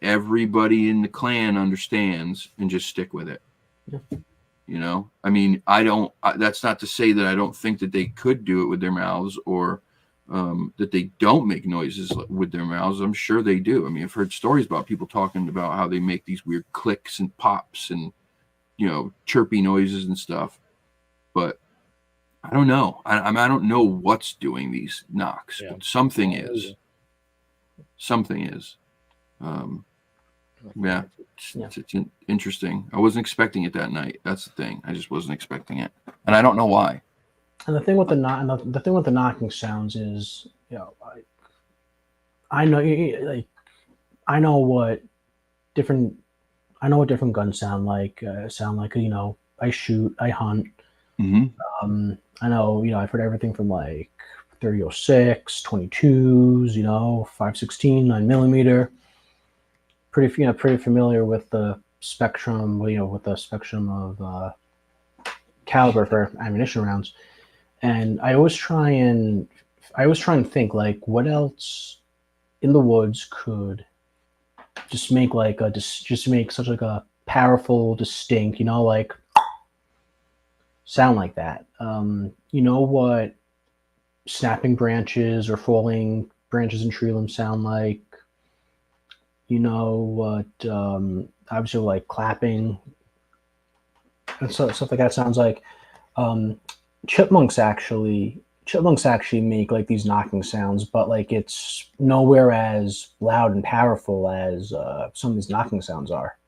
everybody in the clan understands, and just stick with it. Yeah. You know, I mean, that's not to say that I don't think that they could do it with their mouths, or that they don't make noises with their mouths. I'm sure they do. I mean, I've heard stories about people talking about how they make these weird clicks and pops and, you know, chirpy noises and stuff. But I don't know. I don't know what's doing these knocks, Yeah. but something Oh, is. yeah. Something is. Yeah, Yeah. it's interesting. I wasn't expecting it that night. That's the thing. I just wasn't expecting it, and I don't know why. And the thing with the thing with the knocking sounds is, you know, I know, like, I know what different guns sound like. You know, I shoot, I hunt. Mm-hmm. I know, you know, I've heard everything from like 30-06, 22s, you know, 5.16, 9mm. Pretty familiar with the spectrum, you know, with the spectrum of caliber for ammunition rounds. And I always try and think, like, what else in the woods could just make like a just make such like a powerful, distinct, you know, like sound like that. You know what snapping branches or falling branches and tree limbs sound like. You know what, obviously, like clapping and stuff like that sounds like. Um, chipmunks actually make like these knocking sounds, but like it's nowhere as loud and powerful as some of these knocking sounds are.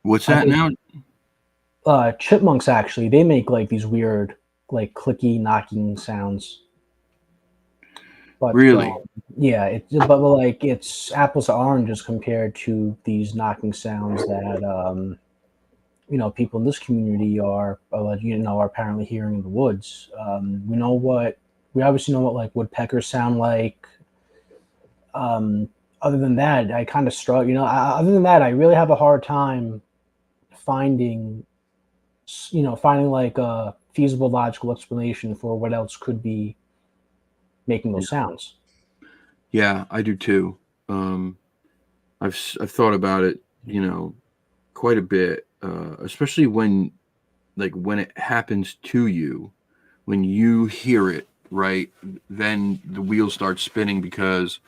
What's that now? Chipmunks actually, they make like these weird, like clicky knocking sounds. But Really? yeah, but like it's apples to oranges compared to these knocking sounds that you know, people in this community are you know, are apparently hearing in the woods. We obviously know what like woodpeckers sound like. Other than that, I kind of struggle. You know, other than that, I really have a hard time finding, you know, finding like a feasible, logical explanation for what else could be making those sounds. Yeah, I do too. I've thought about it, you know, quite a bit, especially when it happens to you, when you hear it, right? Then the wheels start spinning because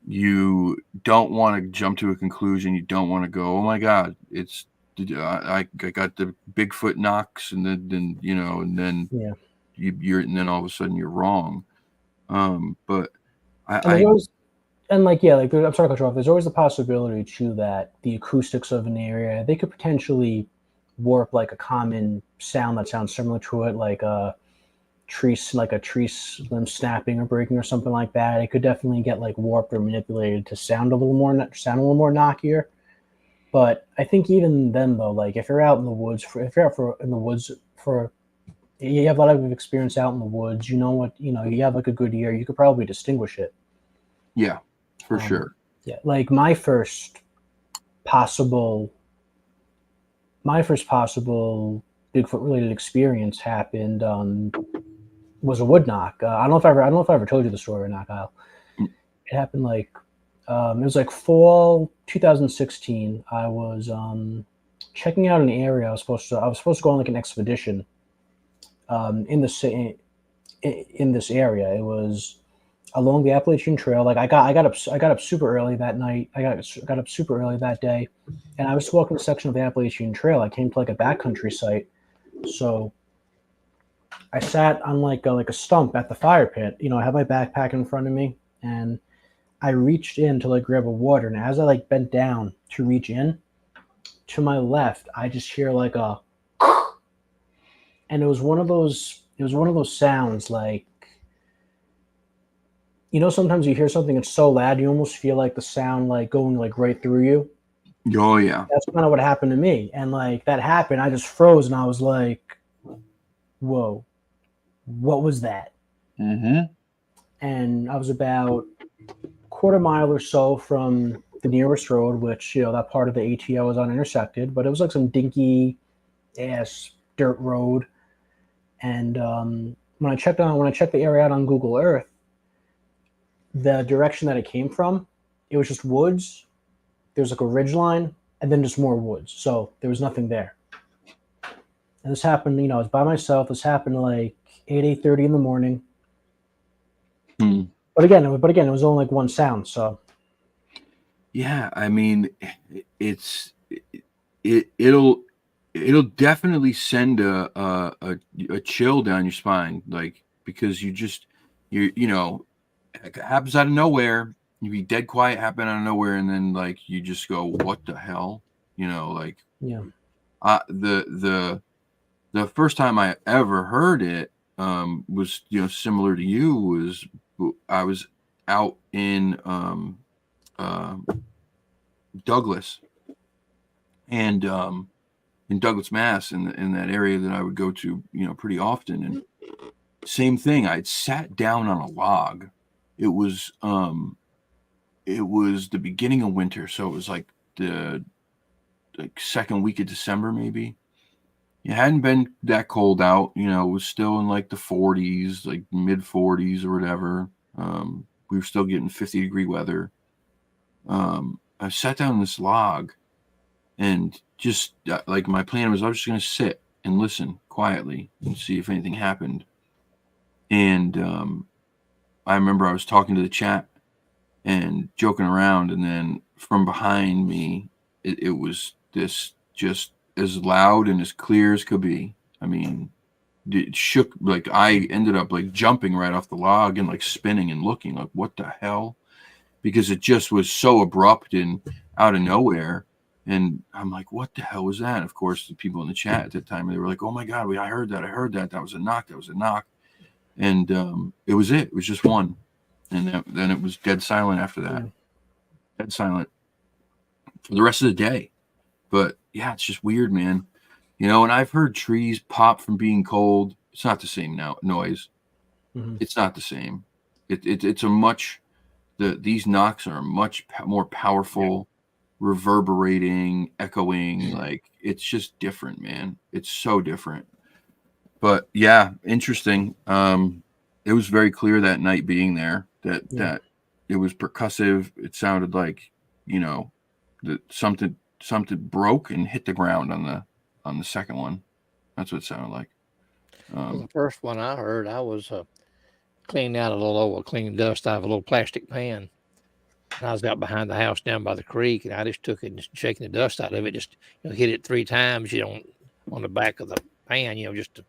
you don't want to jump to a conclusion. You don't want to go, oh my God, I got the Bigfoot knocks, and then you know, and then Yeah. and then all of a sudden you're wrong. But And there's always, and like, yeah, like, I'm sorry to cut you off. There's always the possibility too that the acoustics of an area, they could potentially warp like a common sound that sounds similar to it, like a tree limb snapping or breaking or something like that. It could definitely get like warped or manipulated to sound a little more knockier. But I think even then though, like if you're out in the woods for you have a lot of experience out in the woods, you know what, you know, you have like a good ear, you could probably distinguish it. Yeah, for sure. Yeah, like my first possible Bigfoot related experience happened was a wood knock. I don't know if I ever told you the story or not, Kyle. It happened like it was like fall 2016. I was checking out an area. I was supposed to go on like an expedition in this area. It was along the Appalachian Trail. Like I got up super early that night. I got up super early that day, and I was walking a section of the Appalachian Trail. I came to like a backcountry site, so I sat on like a stump at the fire pit. You know, I have my backpack in front of me, and I reached in to like grab a water. And as I like bent down to reach in, to my left, I just hear like a, and it was one of those sounds like, you know, sometimes you hear something that's so loud you almost feel like the sound like going like right through you. Oh yeah. That's kind of what happened to me. And like that happened, I just froze and I was like, whoa, what was that? Mm-hmm. And I was about a quarter mile or so from the nearest road, which, you know, that part of the ATO was unintersected, but it was like some dinky ass dirt road. And when I checked the area out on Google Earth, the direction that it came from, it was just woods. There's like a ridge line, and then just more woods. So there was nothing there. And this happened, I was by myself. This happened like 8:30 in the morning. Hmm. But again, it was only like one sound. So Yeah, I mean, it'll definitely send a chill down your spine, like, because it happens out of nowhere. You be dead quiet, happen out of nowhere, and then like you just go, "What the hell?" Like yeah, the first time I ever heard it was similar to you. Was I was out in uh, Douglas, and in Douglas, Mass, in that area that I would go to, pretty often. And same thing, I'd sat down on a log. It was the beginning of winter, so it was like the second week of December, maybe. It hadn't been that cold out, it was still in like the 40s, like mid 40s or whatever. We were still getting 50-degree weather. I sat down on this log, and just like my plan was, I was just going to sit and listen quietly and see if anything happened. And I remember I was talking to the chat and joking around, and then from behind me, it was this just as loud and as clear as could be. I mean, it shook. Like, I ended up like jumping right off the log and like spinning and looking like, what the hell? Because it just was so abrupt and out of nowhere. And I'm like, what the hell was that? Of course, the people in the chat at the time, they were like, oh my God, I heard that. That was a knock. And it was it. It was just one. And then it was dead silent after that. Yeah. Dead silent for the rest of the day. But yeah, it's just weird, man. And I've heard trees pop from being cold. It's not the same noise. Mhm. It's not the same. It's a much, these knocks are much more powerful, reverberating, echoing. Like, it's just different, man. It's so different. But yeah, interesting. It was very clear that night being there that it was percussive. It sounded like, that something broke and hit the ground on the second one. That's what it sounded like. Well, the first one I heard, I was cleaning out a little oil, cleaning dust out of a little plastic pan. And I was out behind the house down by the creek, and I just took it and just shaking the dust out of it, just hit it 3 times, on the back of the pan, just to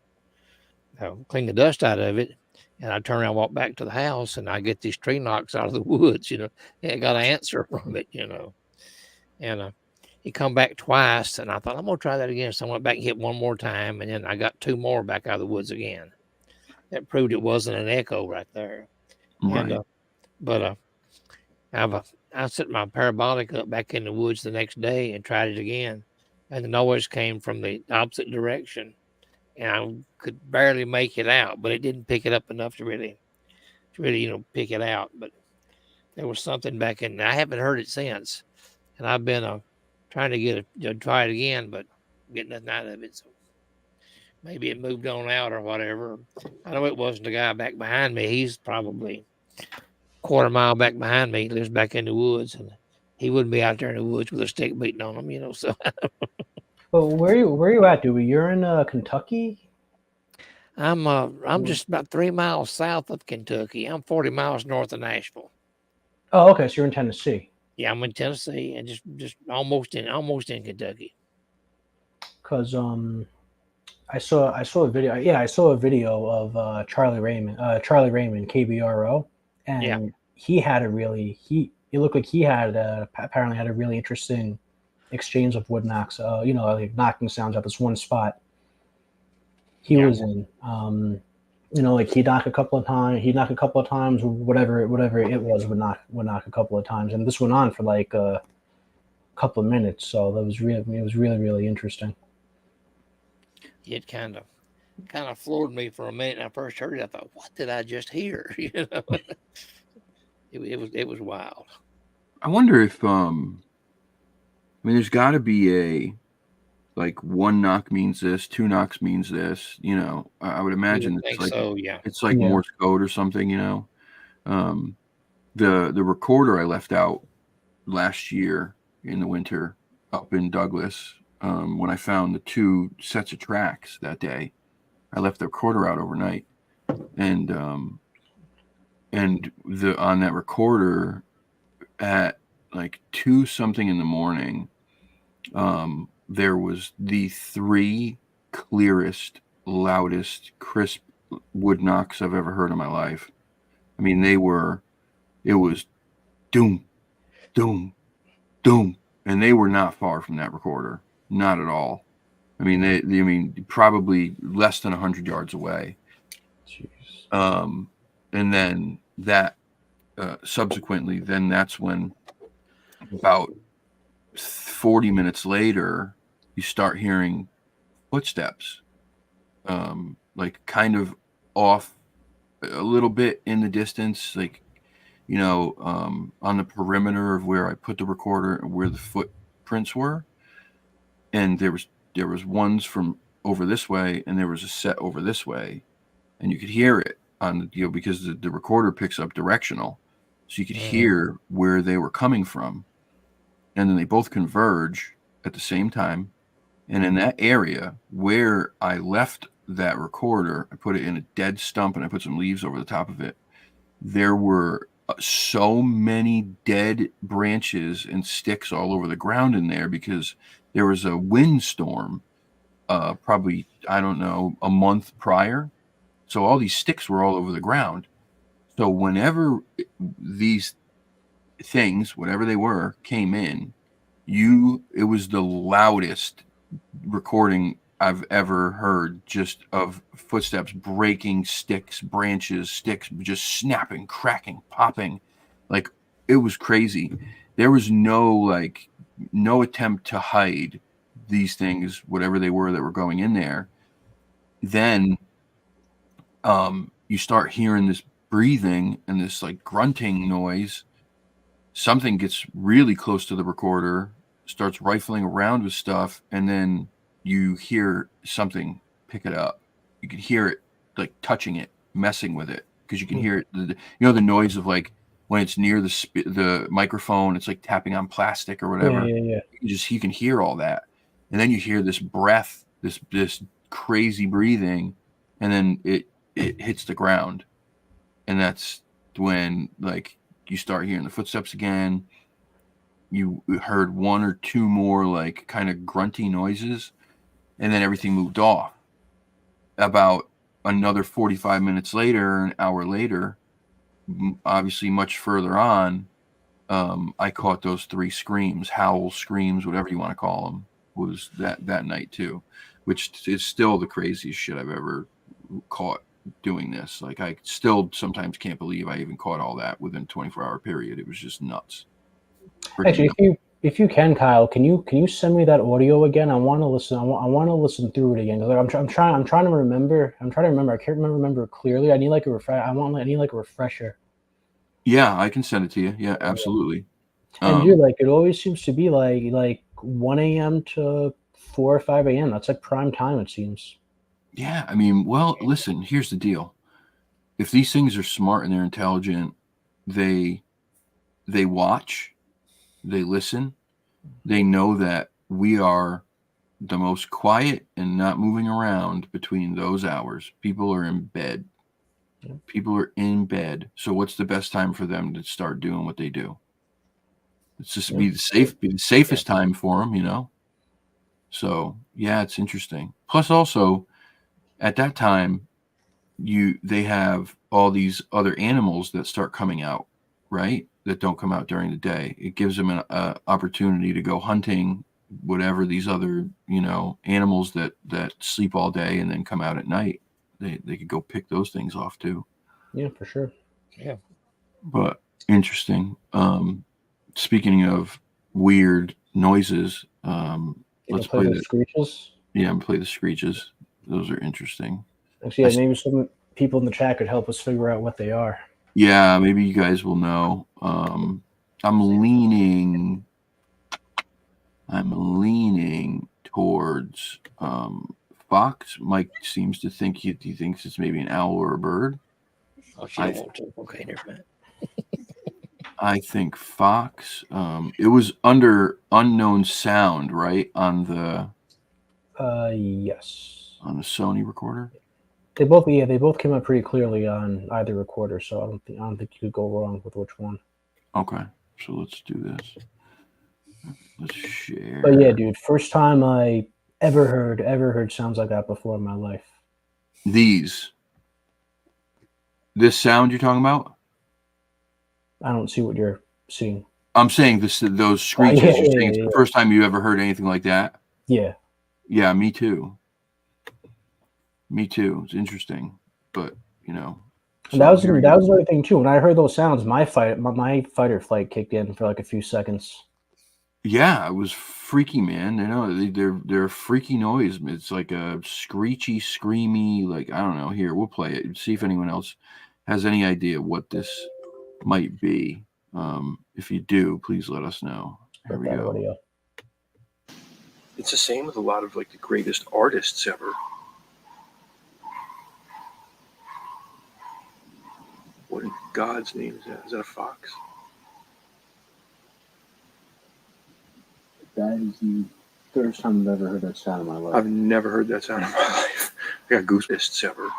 clean the dust out of it. And I turn around, walk back to the house, and I get these tree knocks out of the woods. And I got an answer from it. And he come back twice, and I thought, I'm gonna try that again. So I went back and hit one more time, and then I got 2 more back out of the woods again. That proved it wasn't an echo right there. Right. And I set my parabolic up back in the woods the next day and tried it again, and the noise came from the opposite direction, and I could barely make it out, but it didn't pick it up enough to really pick it out. But there was something back in. I haven't heard it since, and I've been trying to try it again, but getting nothing out of it. So maybe it moved on out or whatever. I know it wasn't the guy back behind me. He's probably quarter mile back behind me. He lives back in the woods, and he wouldn't be out there in the woods with a stick beating on him, So Well, where are you at, Dewey? You're in Kentucky? I'm just about 3 miles south of Kentucky. I'm 40 miles north of Nashville. Oh, okay. So you're in Tennessee. Yeah, I'm in Tennessee and just almost in Kentucky. Because I saw a video. Yeah, I saw a video of Charlie Raymond, KBRO, and he had it looked like he had apparently had a really interesting exchange of wood knocks. Like knocking sounds at this one spot he was in. Like he'd knock a couple of times, whatever it was would knock a couple of times, and this went on for like a couple of minutes. So it was really, really interesting. It kind of floored me for a minute. When I first heard it, I thought, "What did I just hear?" It was wild. I wonder if there's got to be like 1 knock means this, 2 knocks means this. I would imagine it's like so. Yeah, it's like Morse code or something. the recorder I left out last year in the winter up in Douglas, when I found the 2 sets of tracks that day, I left the recorder out overnight, and the on that recorder at like 2 something in the morning, there was the 3 clearest, loudest, crisp wood knocks I've ever heard in my life. I mean, it was doom, doom, doom, and they were not far from that recorder, not at all. I mean, I mean, probably less than 100 yards away. Jeez. And then that subsequently, then that's when about 40 minutes later, you start hearing footsteps, like kind of off a little bit in the distance, like, on the perimeter of where I put the recorder and where the footprints were. And there was ones from over this way, and there was a set over this way, and you could hear it on the because the recorder picks up directional, so you could hear where they were coming from, and then they both converge at the same time. And in that area where I left that recorder, I put it in a dead stump and I put some leaves over the top of it. There were so many dead branches and sticks all over the ground in there because there was a windstorm, probably, I don't know, a month prior. So all these sticks were all over the ground. So whenever these things, whatever they were, came in, it was the loudest recording I've ever heard, just of footsteps breaking sticks, branches, sticks just snapping, cracking, popping. Like, it was crazy. There was no attempt to hide these things, whatever they were that were going in there. Then you start hearing this breathing and this like grunting noise. Something gets really close to the recorder, starts rifling around with stuff, and then you hear something pick it up. You can hear it like touching it, messing with it, because you can hear it. The noise of like when it's near the microphone, it's like tapping on plastic or whatever. Yeah. You can hear all that, and then you hear this breath, this crazy breathing, and then it hits the ground, and that's when like you start hearing the footsteps again. You heard 1 or 2 more like kind of grunty noises, and then everything moved off. About another 45 minutes later, an hour later, obviously much further on, I caught those 3 screams, howl screams, whatever you want to call them, was that night too, which is still the craziest shit I've ever caught doing this. Like, I still sometimes can't believe I even caught all that within a 24-hour period. It was just nuts. Actually, if you can, Kyle, can you send me that audio again? I want to listen. I want to listen through it again. Like, I'm trying to remember. I can't remember clearly. I need like a refresher. Yeah, I can send it to you. Yeah, absolutely. And dude, like, it always seems to be like 1 a.m. to 4 or 5 a.m. That's like prime time, it seems. Yeah, I mean, well, listen, here's the deal. If these things are smart and they're intelligent, they watch, they listen, they know that we are the most quiet and not moving around between those hours. People are in bed. People are in bed. So what's the best time for them to start doing what they do? It's just be the safest time for them, So yeah, it's interesting. Plus also at that time, they have all these other animals that start coming out, right? That don't come out during the day. It gives them an opportunity to go hunting, whatever these other, animals that sleep all day and then come out at night. They could go pick those things off too. Yeah, for sure. Yeah. But interesting. Speaking of weird noises, let's play the screeches. Yeah, play the screeches. Those are interesting. Actually, maybe some people in the chat could help us figure out what they are. Yeah, maybe you guys will know. I'm leaning towards fox. Mike seems to think he thinks it's maybe an owl or a bird. Oh, she don't want to. Okay, never mind. I think Fox. It was under unknown sound, right? On the Yes. Sony recorder. They both came up pretty clearly on either recorder, so I don't think you could go wrong with which one. Okay, so let's do this. Let's share. But yeah, dude, first time I ever heard sounds like that before in my life. This sound you're talking about? I don't see what you're seeing. I'm saying those screeches. yeah, You're saying it's yeah. the first time you ever heard anything like that? Yeah. Yeah, me too. Me too. It's interesting, but you know. And that was another thing too. When I heard those sounds, my fight or flight kicked in for like a few seconds. Yeah, it was freaky, man. You know, they're a freaky noise. It's like a screechy, screamy, like I don't know. Here, we'll play it. See if anyone else has any idea what this might be. If you do, please let us know. Here we go. Audio. It's the same with a lot of like the greatest artists ever. What in God's name is that? Is that a fox? That is the first time I've ever heard that sound in my life. I've never heard that sound in my life. I got goosebumps ever.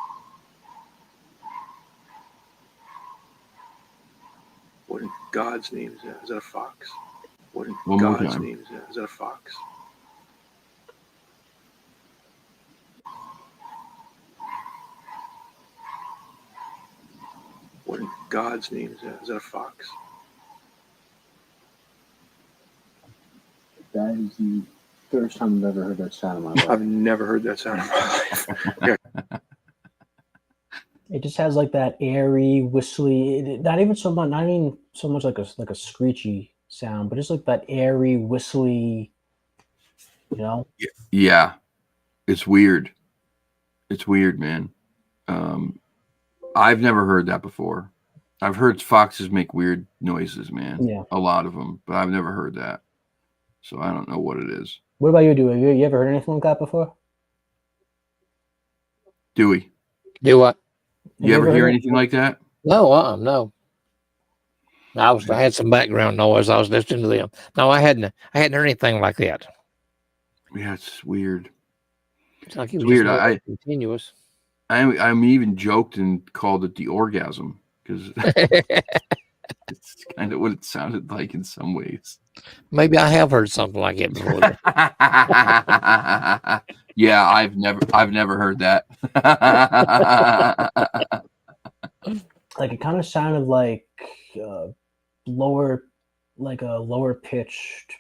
What in God's name is that? Is that a fox? What in God's name is that? Is that a fox? What in God's name is that? Is that a fox? That is the first time I've ever heard that sound in my life. I've never heard that sound in my life. Yeah. It just has like that airy, whistly. Not even so much like a screechy sound, but just like that airy, whistly. You know. Yeah, it's weird. It's weird, man. I've never heard that before. I've heard foxes make weird noises, man. Yeah. A lot of them, but I've never heard that. So I don't know what it is. What about you, Dewey? Have you ever heard anything like that before? Dewey, Do what? you ever hear anything like that? No, no. I had some background noise. I was listening to them. No, I hadn't heard anything like that. Yeah, it's weird. It's like it was weird. Just continuous. I'm even joked and called it the orgasm because it's kind of what it sounded like in some ways. Maybe I have heard something like it before. Yeah, I've never heard that. Like it kind of sounded like lower pitched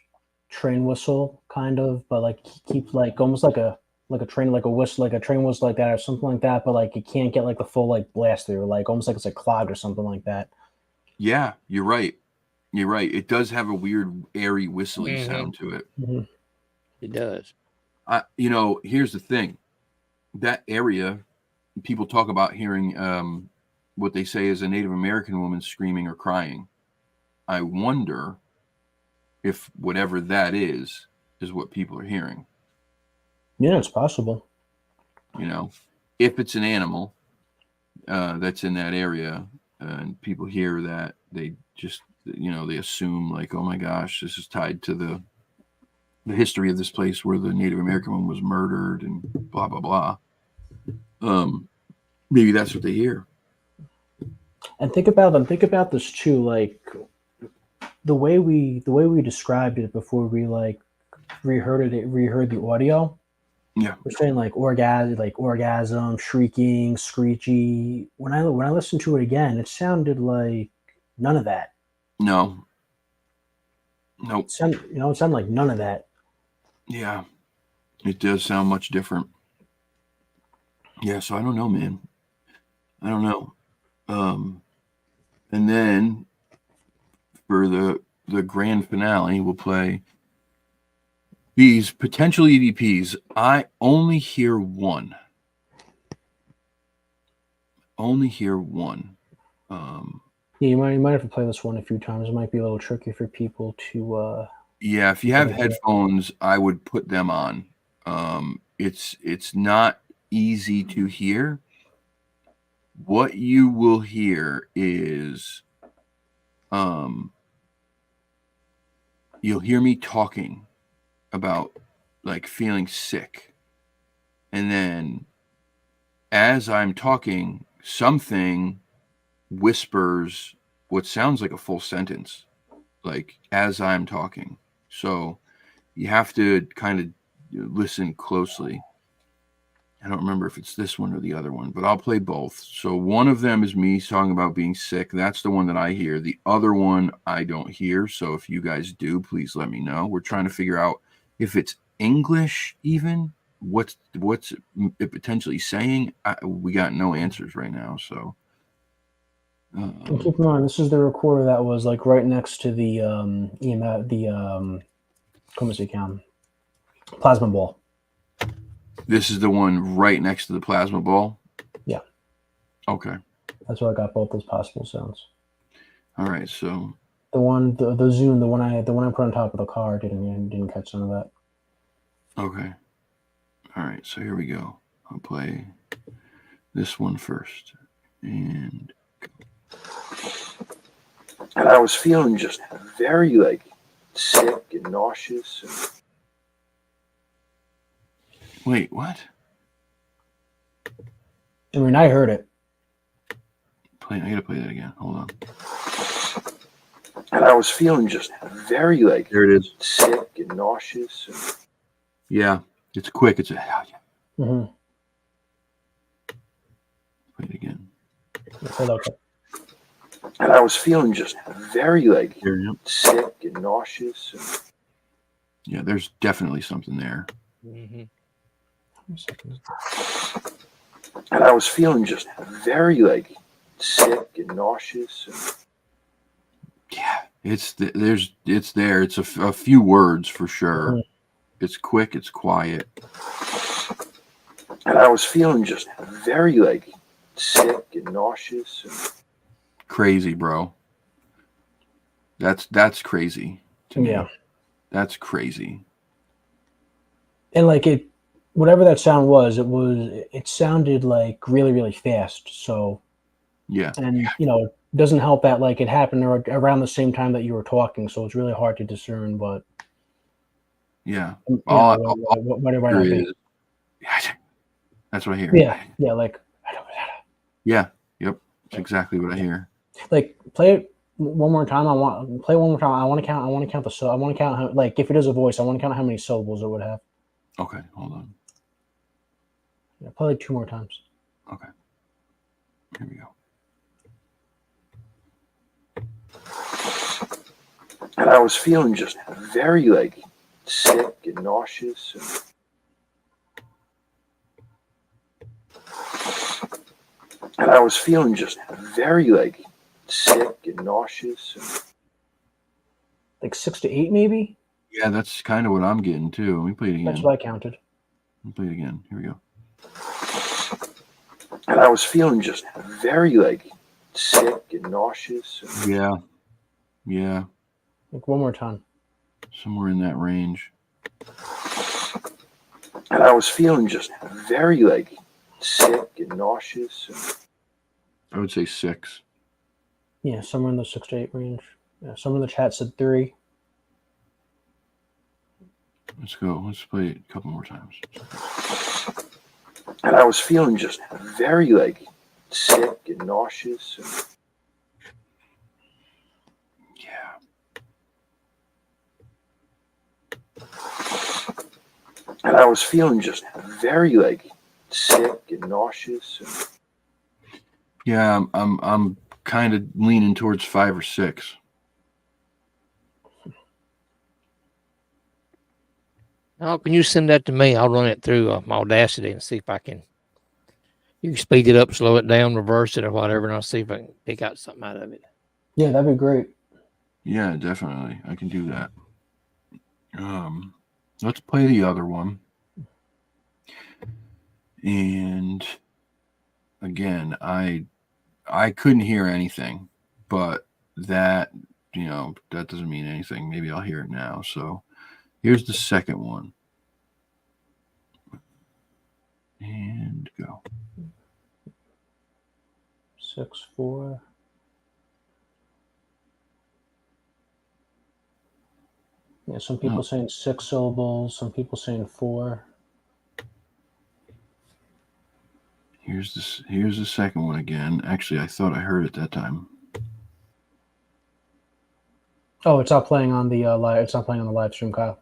train whistle, kind of, but like keep like almost like a train, like a whistle, like a train whistle like that or something like that, but like you can't get like the full like blast through, like almost like it's like clogged or something like that. Yeah, you're right. You're right. It does have a weird airy whistly sound to it. Mm-hmm. It does. Here's the thing. That area, people talk about hearing what they say is a Native American woman screaming or crying. I wonder if whatever that is what people are hearing. Yeah, it's possible. If it's an animal that's in that area and people hear that, they just, they assume like, oh my gosh, this is tied to the history of this place where the Native American woman was murdered and blah, blah, blah. Maybe that's what they hear. And think about this too, like the way we described it before we like reheard the audio. Yeah, we're saying like orgasm, shrieking, screechy. When I listened to it again, it sounded like none of that. No. Nope. It sounded like none of that. Yeah, it does sound much different. Yeah, so I don't know, man. I don't know. And then for the grand finale, we'll play these potential EVPs. I only hear one. Yeah, you might have to play this one a few times. It might be a little tricky for people to. Yeah, if you have headphones, I would put them on. It's not easy to hear. What you will hear is you'll hear me talking about like feeling sick, and then as I'm talking, something whispers what sounds like a full sentence, like as I'm talking. So you have to kind of listen closely. I don't remember if it's this one or the other one, but I'll play both. So one of them is me talking about being sick. That's the one that I hear. The other one I don't hear. So if you guys do, please let me know. We're trying to figure out if it's English even. What's it potentially saying? We got no answers right now. So And keep in mind, this is the recorder that was like right next to the como se llama? Plasma ball. this is the one right next to the plasma ball. Yeah. Okay. That's why I got both those possible sounds. All right. So The Zoom, the one I put on top of the car didn't catch some of that. okay. All right. So here we go. I'll play this one first. And I was feeling just very like sick and nauseous. Wait, what? I mean, I heard it. I gotta play that again. Hold on. And I was feeling just very like there it is, sick and nauseous. Yeah, it's quick. It's a Mm-hmm. play it again. Okay. And I was feeling just very like sick and nauseous. Yeah, there's definitely something there. Mm-hmm. And I was feeling just very like sick and nauseous. Yeah, it's there. It's a few words for sure. Mm-hmm. It's quick. It's quiet. And I was feeling just very like sick and nauseous. Crazy, bro. That's crazy to me. Yeah. That's crazy. And like whatever that sound was, it sounded like really, really fast. So Yeah. and it doesn't help that like it happened around the same time that you were talking, so it's really hard to discern. But yeah, what it might not be. That's what I hear. Yeah, like yeah, yep, it's exactly what I hear. Like play it one more time. I want to count. I want to count I want to count how, like if it is a voice, I want to count how many syllables it would have. Okay, hold on. Yeah, play it 2 more times. Okay, here we go. And I was feeling just very like sick and nauseous. And I was feeling just very like sick and nauseous. Like 6 to 8, maybe. Yeah, that's kind of what I'm getting too. Let me play it again. That's what I counted. Let me play it again. Here we go. And I was feeling just very like sick and nauseous. Yeah. Like one more time. Somewhere in that range. And I was feeling just very like sick and nauseous. I would say 6. Yeah, somewhere in the 6 to 8 range. Yeah, someone in the chat said 3. Let's go. Let's play it a couple more times. And I was feeling just very like sick and nauseous. Yeah. And I was feeling just very like sick and nauseous. Yeah, I'm kind of leaning towards 5 or 6. Now, can you send that to me? I'll run it through my Audacity and see if I can. You can speed it up, slow it down, reverse it, or whatever, and I'll see if I can pick out something out of it. Yeah, that'd be great. Yeah, definitely. I can do that. Let's play the other one. And again, I couldn't hear anything, but that that doesn't mean anything. Maybe I'll hear it now. So here's the second one. And go. 6, 4. Yeah, some people saying 6 syllables, some people saying 4. Here's this. Here's the second one again. Actually, I thought I heard it that time. Oh, it's not playing on the live. It's not playing on the live stream, Kyle.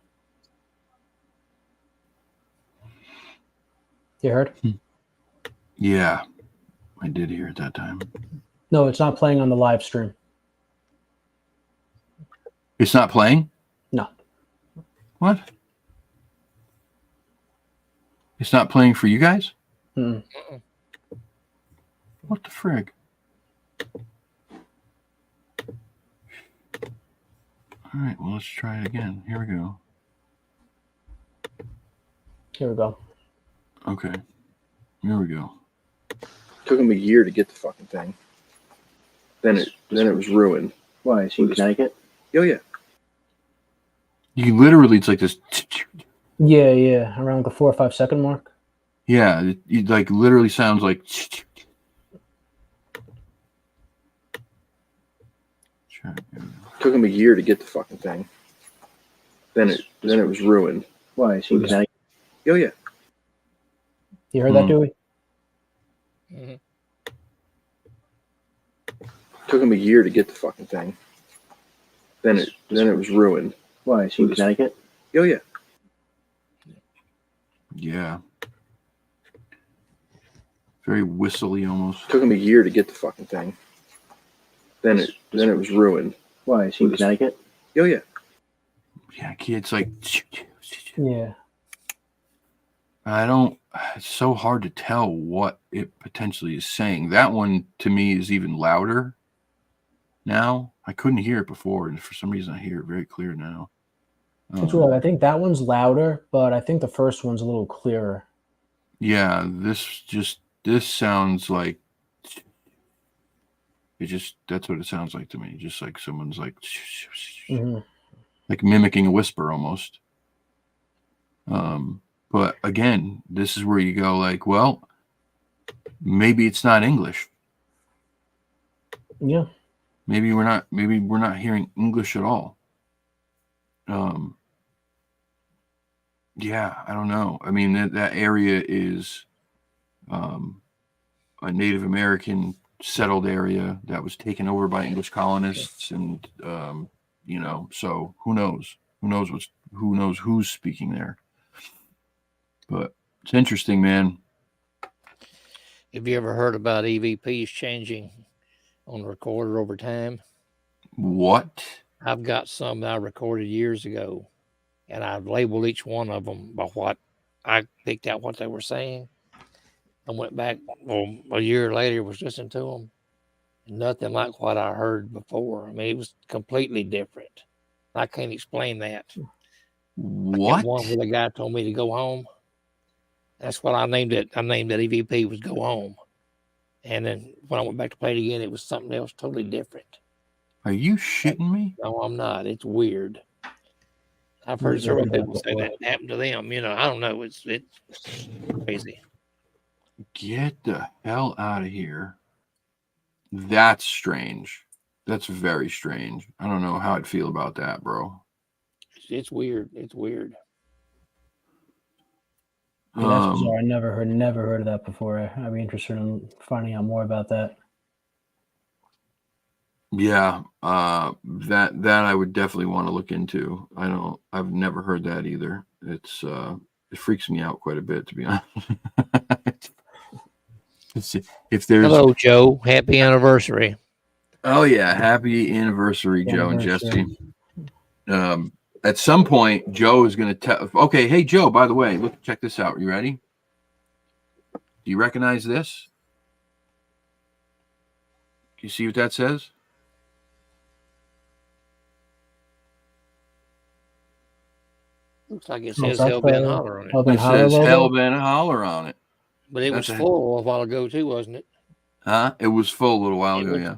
You heard? Yeah, I did hear it that time. No, it's not playing on the live stream. It's not playing? No. What? It's not playing for you guys? Mm-mm. What the frig? All right, well, let's try it again. Here we go. Here we go. Okay. Here we go. Took him a year to get the fucking thing. Then it was ruined. Why? Is he in Connecticut? Oh yeah. You literally, it's like this. Yeah, around the 4 or 5 second mark. Yeah, it like literally sounds like. Took him a year to get the fucking thing. Then it was ruined. Why? Is he in Connecticut? Oh yeah. You heard that, Dewey? Mm-hmm. Took him a year to get the fucking thing. Then it was ruined. Why? Is he in Connecticut? Oh yeah. Yeah. Very whistly almost. Took him a year to get the fucking thing. Then it was ruined. Why? Is he in Connecticut? Oh yeah. Yeah, kids like. Yeah. It's so hard to tell what it potentially is saying. That one to me is even louder now. I couldn't hear it before, and for some reason I hear it very clear now. It's weird. I think that one's louder, but I think the first one's a little clearer. Yeah, this sounds like that's what it sounds like to me. Just like someone's like like mimicking a whisper almost. But again, this is where you go like, well, maybe it's not English. Yeah. Maybe we're not hearing English at all. Yeah, I don't know. I mean, that area is a Native American settled area that was taken over by English colonists, and so who knows? Who knows who's speaking there? But it's interesting, man. Have you ever heard about EVPs changing on the recorder over time? What? I've got some that I recorded years ago, and I've labeled each one of them by what I picked out what they were saying. I went back a year later, was listening to them. Nothing like what I heard before. I mean, it was completely different. I can't explain that. What? One where the guy told me to go home. That's what I named it. I named that EVP was Go Home. And then when I went back to play it again, it was something else totally different. Are you shitting me? No, I'm not. It's weird. I've heard several people say that happened to them. I don't know. It's crazy. Get the hell out of here. That's strange. That's very strange. I don't know how I'd feel about that, bro. It's weird. It's weird. Yeah, that's bizarre. I never heard of that before. I'd be interested in finding out more about that. Yeah, that I would definitely want to look into. I've never heard that either. It freaks me out quite a bit, to be honest. If there's Hello, Joe. Happy anniversary. Oh yeah, happy anniversary, Joe and Jesse. At some point, Joe is going to tell. Okay, hey Joe. By the way, look, check this out. You ready? Do you recognize this? Do you see what that says? Looks like it says Hellbent Holler on it. It says Hellbent Holler on it. But it was full a while ago too, wasn't it? Huh? It was full a little while ago, yeah.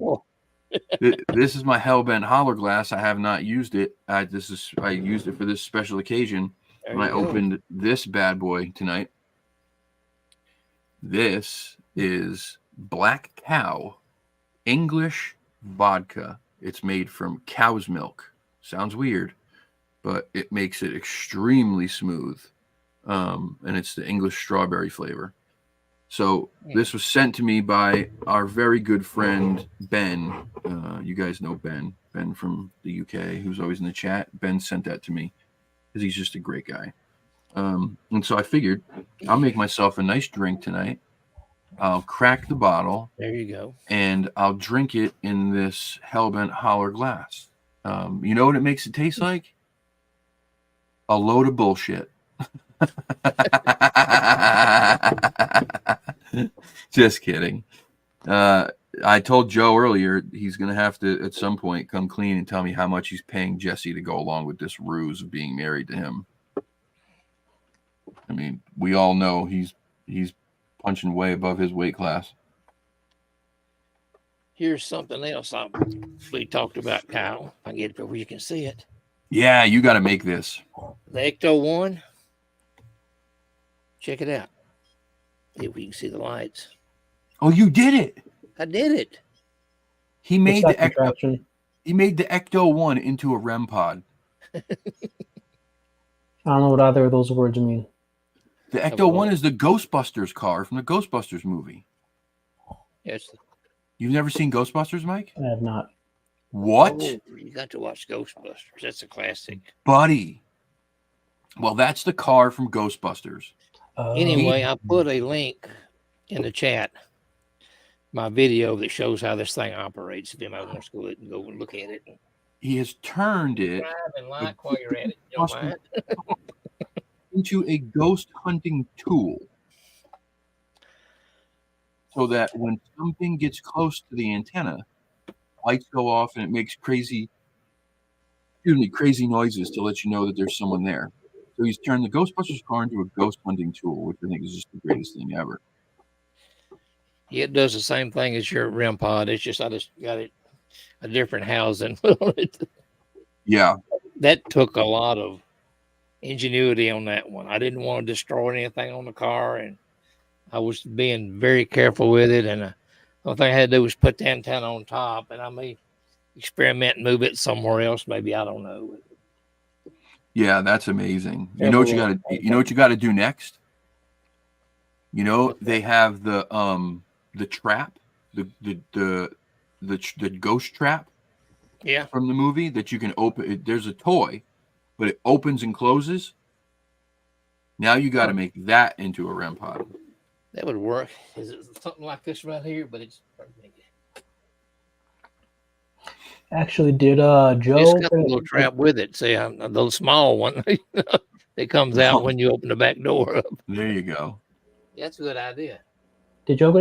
This is my Hellbent Holler glass. I have not used it. I used it for this special occasion. And I opened this bad boy tonight. This is Black Cow English vodka. It's made from cow's milk. Sounds weird. but it makes it extremely smooth. And it's the English strawberry flavor. So this was sent to me by our very good friend Ben. You guys know Ben from the UK, who's always in the chat. Ben sent that to me because he's just a great guy. And so I figured I'll make myself a nice drink tonight. I'll crack the bottle. There you go. And I'll drink it in this Hellbent holler glass. You know what it makes it taste like? A load of bullshit. Just kidding. I told Joe earlier he's going to have to at some point come clean and tell me how much he's paying Jesse to go along with this ruse of being married to him. I mean, we all know he's punching way above his weight class. Here's something else we talked about, Kyle. I get it where you can see it. Yeah, you got to make this. The Ecto 1. Check it out. See if we can see the lights. Oh, you did it. I did it. He made What's the that Ecto. contraption? He made the Ecto 1 into a REM pod. I don't know what either of those words mean. The Ecto 1 is the Ghostbusters car from the Ghostbusters movie. Yes. You've never seen Ghostbusters, Mike? I have not. What? Oh, you got to watch Ghostbusters. That's a classic. Buddy. Well, that's the car from Ghostbusters. Anyway, I put a link in the chat. My video that shows how this thing operates. If anybody wants to go and look at it. He has turned it Subscribe and like while you're at it. You don't mind? into a ghost hunting tool. So that when something gets close to the antenna, lights go off and it makes crazy noises to let you know that there's someone there. So he's turned the Ghostbusters car into a ghost hunting tool, which I think is just the greatest thing ever. Yeah, it does the same thing as your REM pod. It's just I just got it a different housing on it. Yeah. That took a lot of ingenuity on that one. I didn't want to destroy anything on the car, and I was being very careful with it. And the only thing I had to do was put the antenna on top, and I may experiment and move it somewhere else. Maybe, I don't know. Yeah, that's amazing. You know what you got to you know what you got to do next? You know, they have the trap, the ghost trap. Yeah. From the movie that you can open. There's a toy, but it opens and closes. Now you got to make that into a REM pod. That would work. Is it something like this right here? But it's Actually, did Joe? It's got a little trap with it. See, a little small one. It comes out when you open the back door up. There you go. Yeah, that's a good idea. Did Joe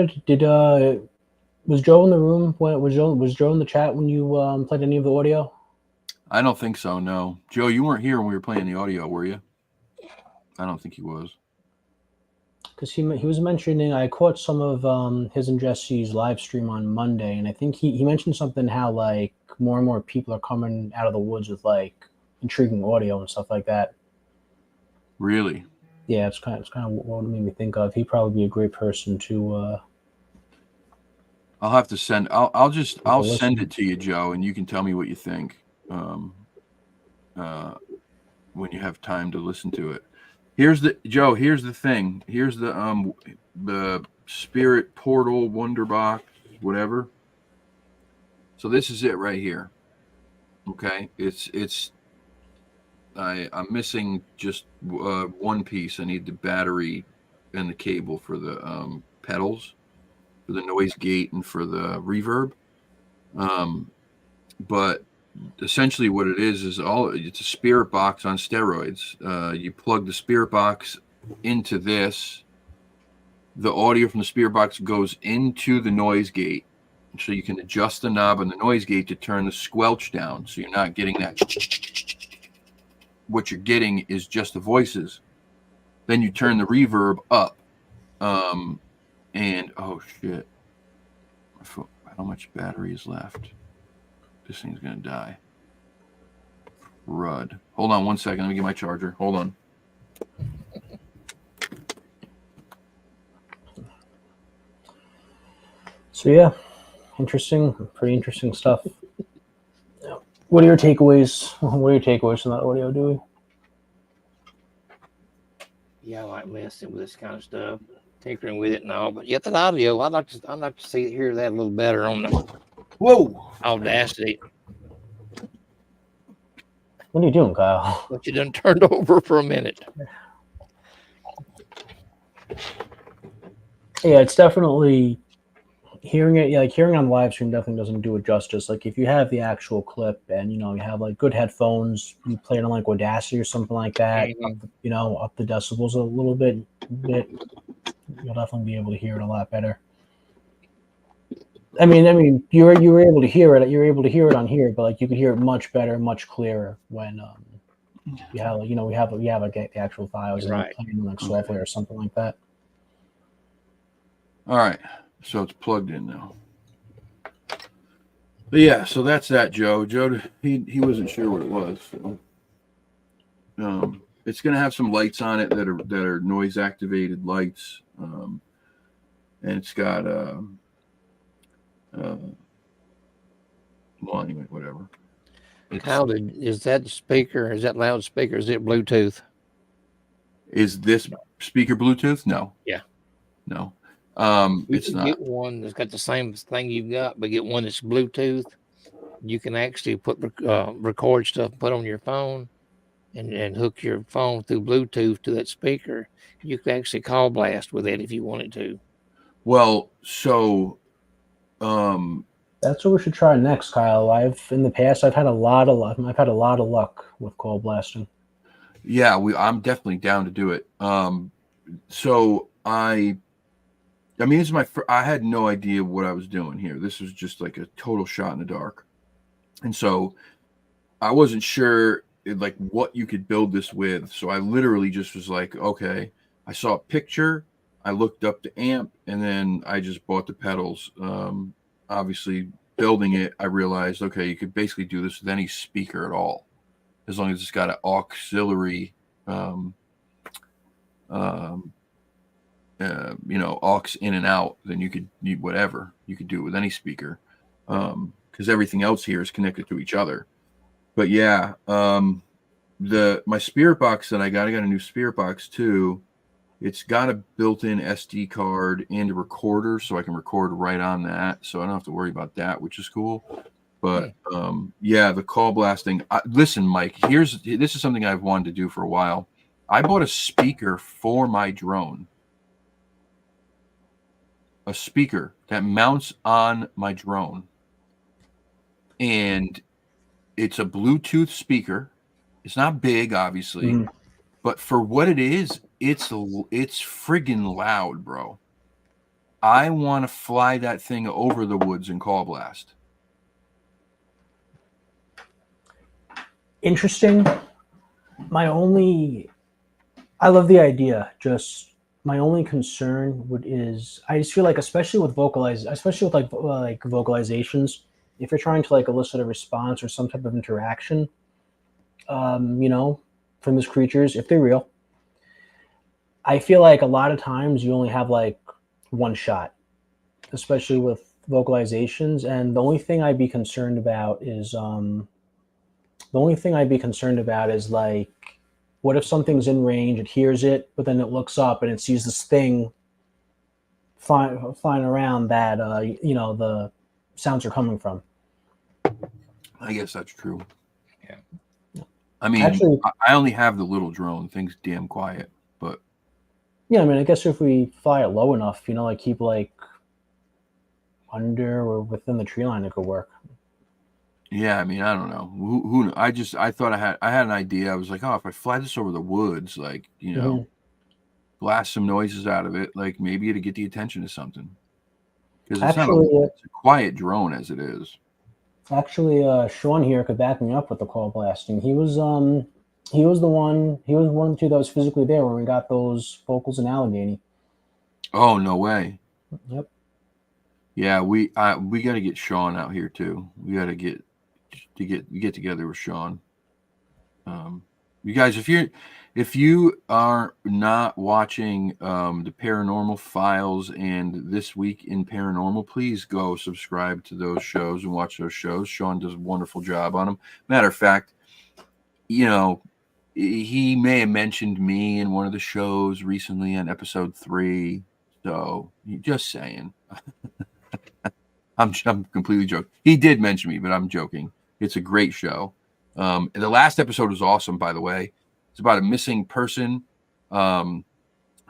was Joe in the room when was Joe in the chat when you played any of the audio? I don't think so. No, Joe, you weren't here when we were playing the audio, were you? I don't think he was. Because he was mentioning, I caught some of his and Jesse's live stream on Monday, and I think he mentioned something how like more and more people are coming out of the woods with like intriguing audio and stuff like that. Really? Yeah, it's kind of what it made me think of. He'd probably be a great person to. I'll have to send. I'll send it to you, Joe, and you can tell me what you think. When you have time to listen to it. Here's the thing. Here's the Spirit Portal Wonder Box, whatever. So this is it right here. Okay, I'm missing just one piece. I need the battery and the cable for the pedals, for the noise gate, and for the reverb. But essentially what it is it's a Spirit box on steroids. You plug the Spirit box into this. The audio from the Spirit box goes into the noise gate. So you can adjust the knob on the noise gate to turn the squelch down. So you're not getting that. What you're getting is just the voices. Then you turn the reverb up. And oh shit. How much battery is left? This thing's gonna die. Rud. Hold on 1 second. Let me get my charger. Hold on. So yeah, pretty interesting stuff. What are your takeaways? What are your takeaways from that audio, Dewey? Yeah, I like messing with this kind of stuff, tinkering with it and all. But yet that audio, I'd like to see hear that a little better on the Whoa! Audacity. What are you doing, Kyle? What you done turned over for a minute. Yeah, it's definitely hearing it. Yeah, like hearing on live stream definitely doesn't do it justice. Like if you have the actual clip and you have like good headphones, you play it on like Audacity or something like that. Up the decibels a little bit, you'll definitely be able to hear it a lot better. I mean, you were able to hear it. You were able to hear it on here, but like you could hear it much better, much clearer when we have like the actual files and Right. playing like software or something like that. All right, so it's plugged in now. But yeah, so that's that, Joe. Joe, he wasn't sure what it was. So, it's going to have some lights on it that are noise activated lights, and it's got well, anyway, whatever. Kyle, is that speaker? Is that loudspeaker? Is it Bluetooth? Is this speaker Bluetooth? No. Yeah. No. You It's can not. get one that's got the same thing you've got, but get one that's Bluetooth. You can actually record stuff, put on your phone, and hook your phone through Bluetooth to that speaker. You can actually call blast with it if you wanted to. Well, so That's what we should try next, Kyle. In the past I've had a lot of luck. I've had a lot of luck with call blasting. yeah, I'm definitely down to do it. So I mean, this is I had no idea what I was doing here. This was just like a total shot in the dark. And so I wasn't sure like what you could build this with. So I literally just was like, okay, I saw a picture, I looked up the amp, and then I just bought the pedals. Obviously building it, I realized, okay, you could basically do this with any speaker at all, as long as it's got an auxiliary, aux in and out, then you could do whatever. You could do it with any speaker, because everything else here is connected to each other. But yeah, my spirit box that I got a new spirit box too. It's got a built-in SD card and a recorder, so I can record right on that. So I don't have to worry about that, which is cool. But yeah, the call blasting. Listen, Mike, this is something I've wanted to do for a while. I bought a speaker for my drone. A speaker that mounts on my drone. And it's a Bluetooth speaker. It's not big, obviously, but for what it is, it's friggin' loud, bro. I want to fly that thing over the woods and call blast. Interesting. I love the idea. Just my only concern is I just feel like, especially with vocalizations, if you're trying to like elicit a response or some type of interaction, from these creatures, if they're real, I feel like a lot of times you only have like one shot, especially with vocalizations. And the only thing I'd be concerned about is like, what if something's in range, it hears it, but then it looks up and it sees this thing flying around that the sounds are coming from. I guess that's true. Yeah. I mean, Actually, I only have the little drone. Thing's damn quiet, but yeah, I mean, I guess if we fly it low enough, like keep like under or within the tree line, it could work. yeah, I mean, I don't know. Who I thought I had an idea. I was like, oh, if I fly this over the woods, like, blast some noises out of it, like maybe it'd get the attention of something. Because it's it's a quiet drone as it is. Actually, Sean here could back me up with the call blasting. He was one of the two that was physically there when we got those vocals in Allegheny. Oh, no way. Yep. Yeah, we got to get Sean out here too. We got to get together with Sean. You guys, if you are not watching the Paranormal Files and This Week in Paranormal, please go subscribe to those shows and watch those shows. Sean does a wonderful job on them. Matter of fact, you know, he may have mentioned me in one of the shows recently on episode 3. So just saying. I'm completely joking. He did mention me, but I'm joking. It's a great show. And the last episode was awesome, by the way. It's about a missing person. They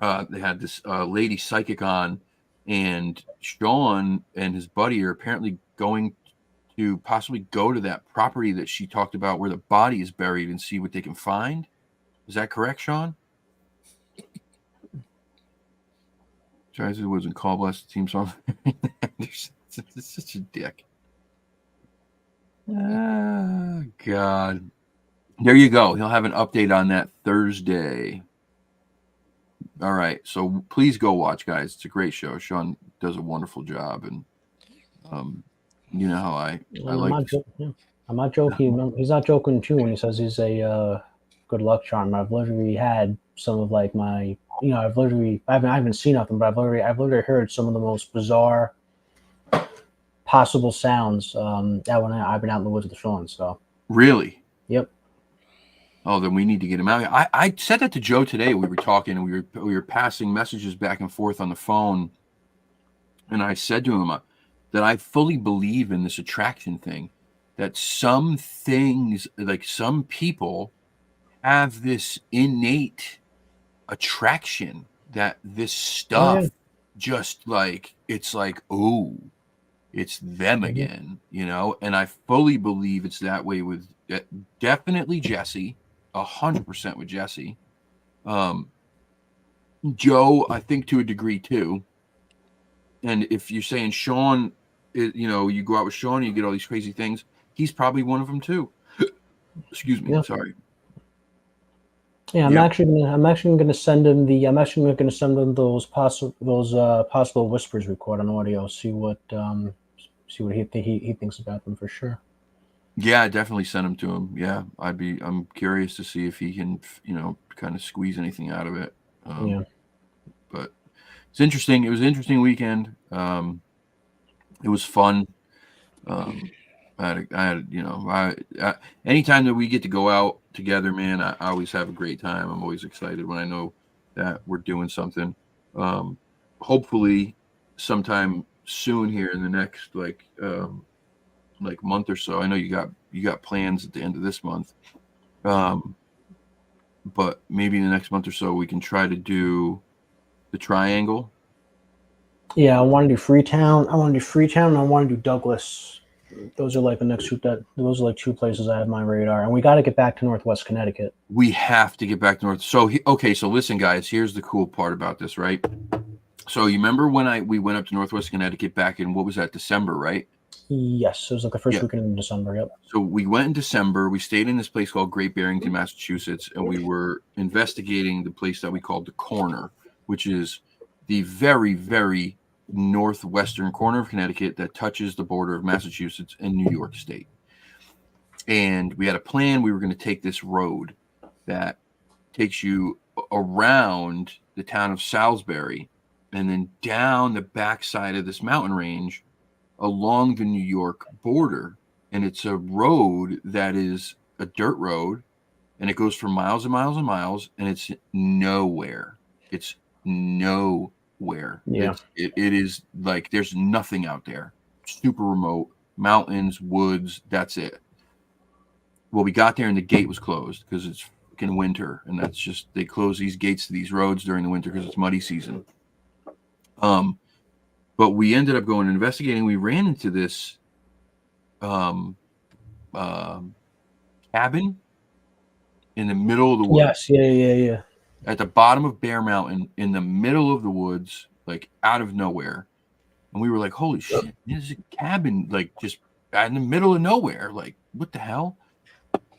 had this lady psychic on, and Sean and his buddy are apparently going to possibly go to that property that she talked about where the body is buried and see what they can find. Is that correct, Sean? Tries it wasn't call blast the team song. It's such a dick. Ah, God. There you go. He'll have an update on that Thursday. All right. So please go watch, guys. It's a great show. Sean does a wonderful job. And you know how I like this. I'm not joking. He's not joking too when he says he's a good luck charm. I've literally had some of like my, I haven't seen nothing, but I've literally heard some of the most bizarre possible sounds that when I've been out in the woods with Sean. So really, yep. Oh, then we need to get him out. I said that to Joe today. We were talking and we were passing messages back and forth on the phone, and I said to him that I fully believe in this attraction thing. That some things, like some people, have this innate attraction that this stuff just like it's like, oh, it's them again, and I fully believe it's that way with definitely Jesse, 100% with Jesse. Joe, I think to a degree too. And if you're saying Sean, you go out with Sean and you get all these crazy things, he's probably one of them too. Excuse me. Yeah. Sorry. Yeah, I'm actually gonna send him those possible whispers record on audio. See what he thinks about them for sure. Yeah, definitely send them to him. Yeah, I'm curious to see if he can kind of squeeze anything out of it. But it's interesting. It was an interesting weekend. It was fun. Anytime that we get to go out together, man, I always have a great time. I'm always excited when I know that we're doing something. Hopefully sometime soon here in the next like month or so. I know you got plans at the end of this month. But maybe in the next month or so we can try to do the Triangle. Yeah, I want to do Freetown. And I want to do Douglas. Those are like the next two. Those are like two places I have on my radar, and we got to get back to Northwest Connecticut. We have to get back to North. So listen, guys. Here's the cool part about this, right? So you remember when we went up to Northwest Connecticut back in, what was that, December, right? Yes, it was like the first weekend in December. Yep. So we went in December. We stayed in this place called Great Barrington, Massachusetts, and we were investigating the place that we called the Corner, which is the very, very northwestern corner of Connecticut that touches the border of Massachusetts and New York State. And we had a plan. We were going to take this road that takes you around the town of Salisbury and then down the backside of this mountain range along the New York border. And it's a road that is a dirt road, and it goes for miles and miles and miles, and it's nowhere. It's nowhere. Yeah. It is like there's nothing out there. Super remote, mountains, woods, that's it. Well, we got there and the gate was closed because it's fucking winter, and that's just, they close these gates to these roads during the winter because it's muddy season. But we ended up going and investigating. We ran into this cabin in the middle of the woods. Yes, yeah. At the bottom of Bear Mountain, in the middle of the woods, like out of nowhere. And we were like, holy shit, there's a cabin like just in the middle of nowhere. Like, what the hell?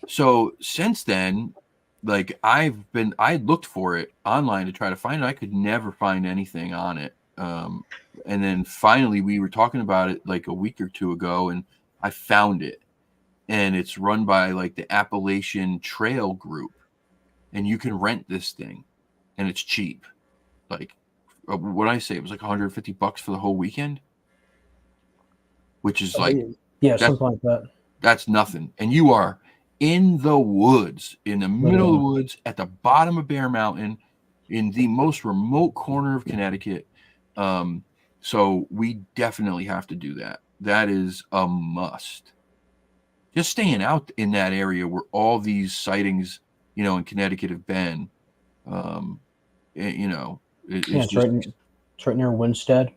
So since then, like I looked for it online to try to find it. I could never find anything on it. And then finally we were talking about it like a week or two ago, and I found it. And it's run by like the Appalachian Trail group. and you can rent this thing, and it's cheap. Like, what did I say? It was like $150 for the whole weekend, which is like yeah, that, something like that. that's nothing. And you are in the woods, in the middle of the woods, at the bottom of Bear Mountain, in the most remote corner of Connecticut. So we definitely have to do that. That is a must. Just staying out in that area where all these sightings, in Connecticut have been, Yeah, it's right near Winstead.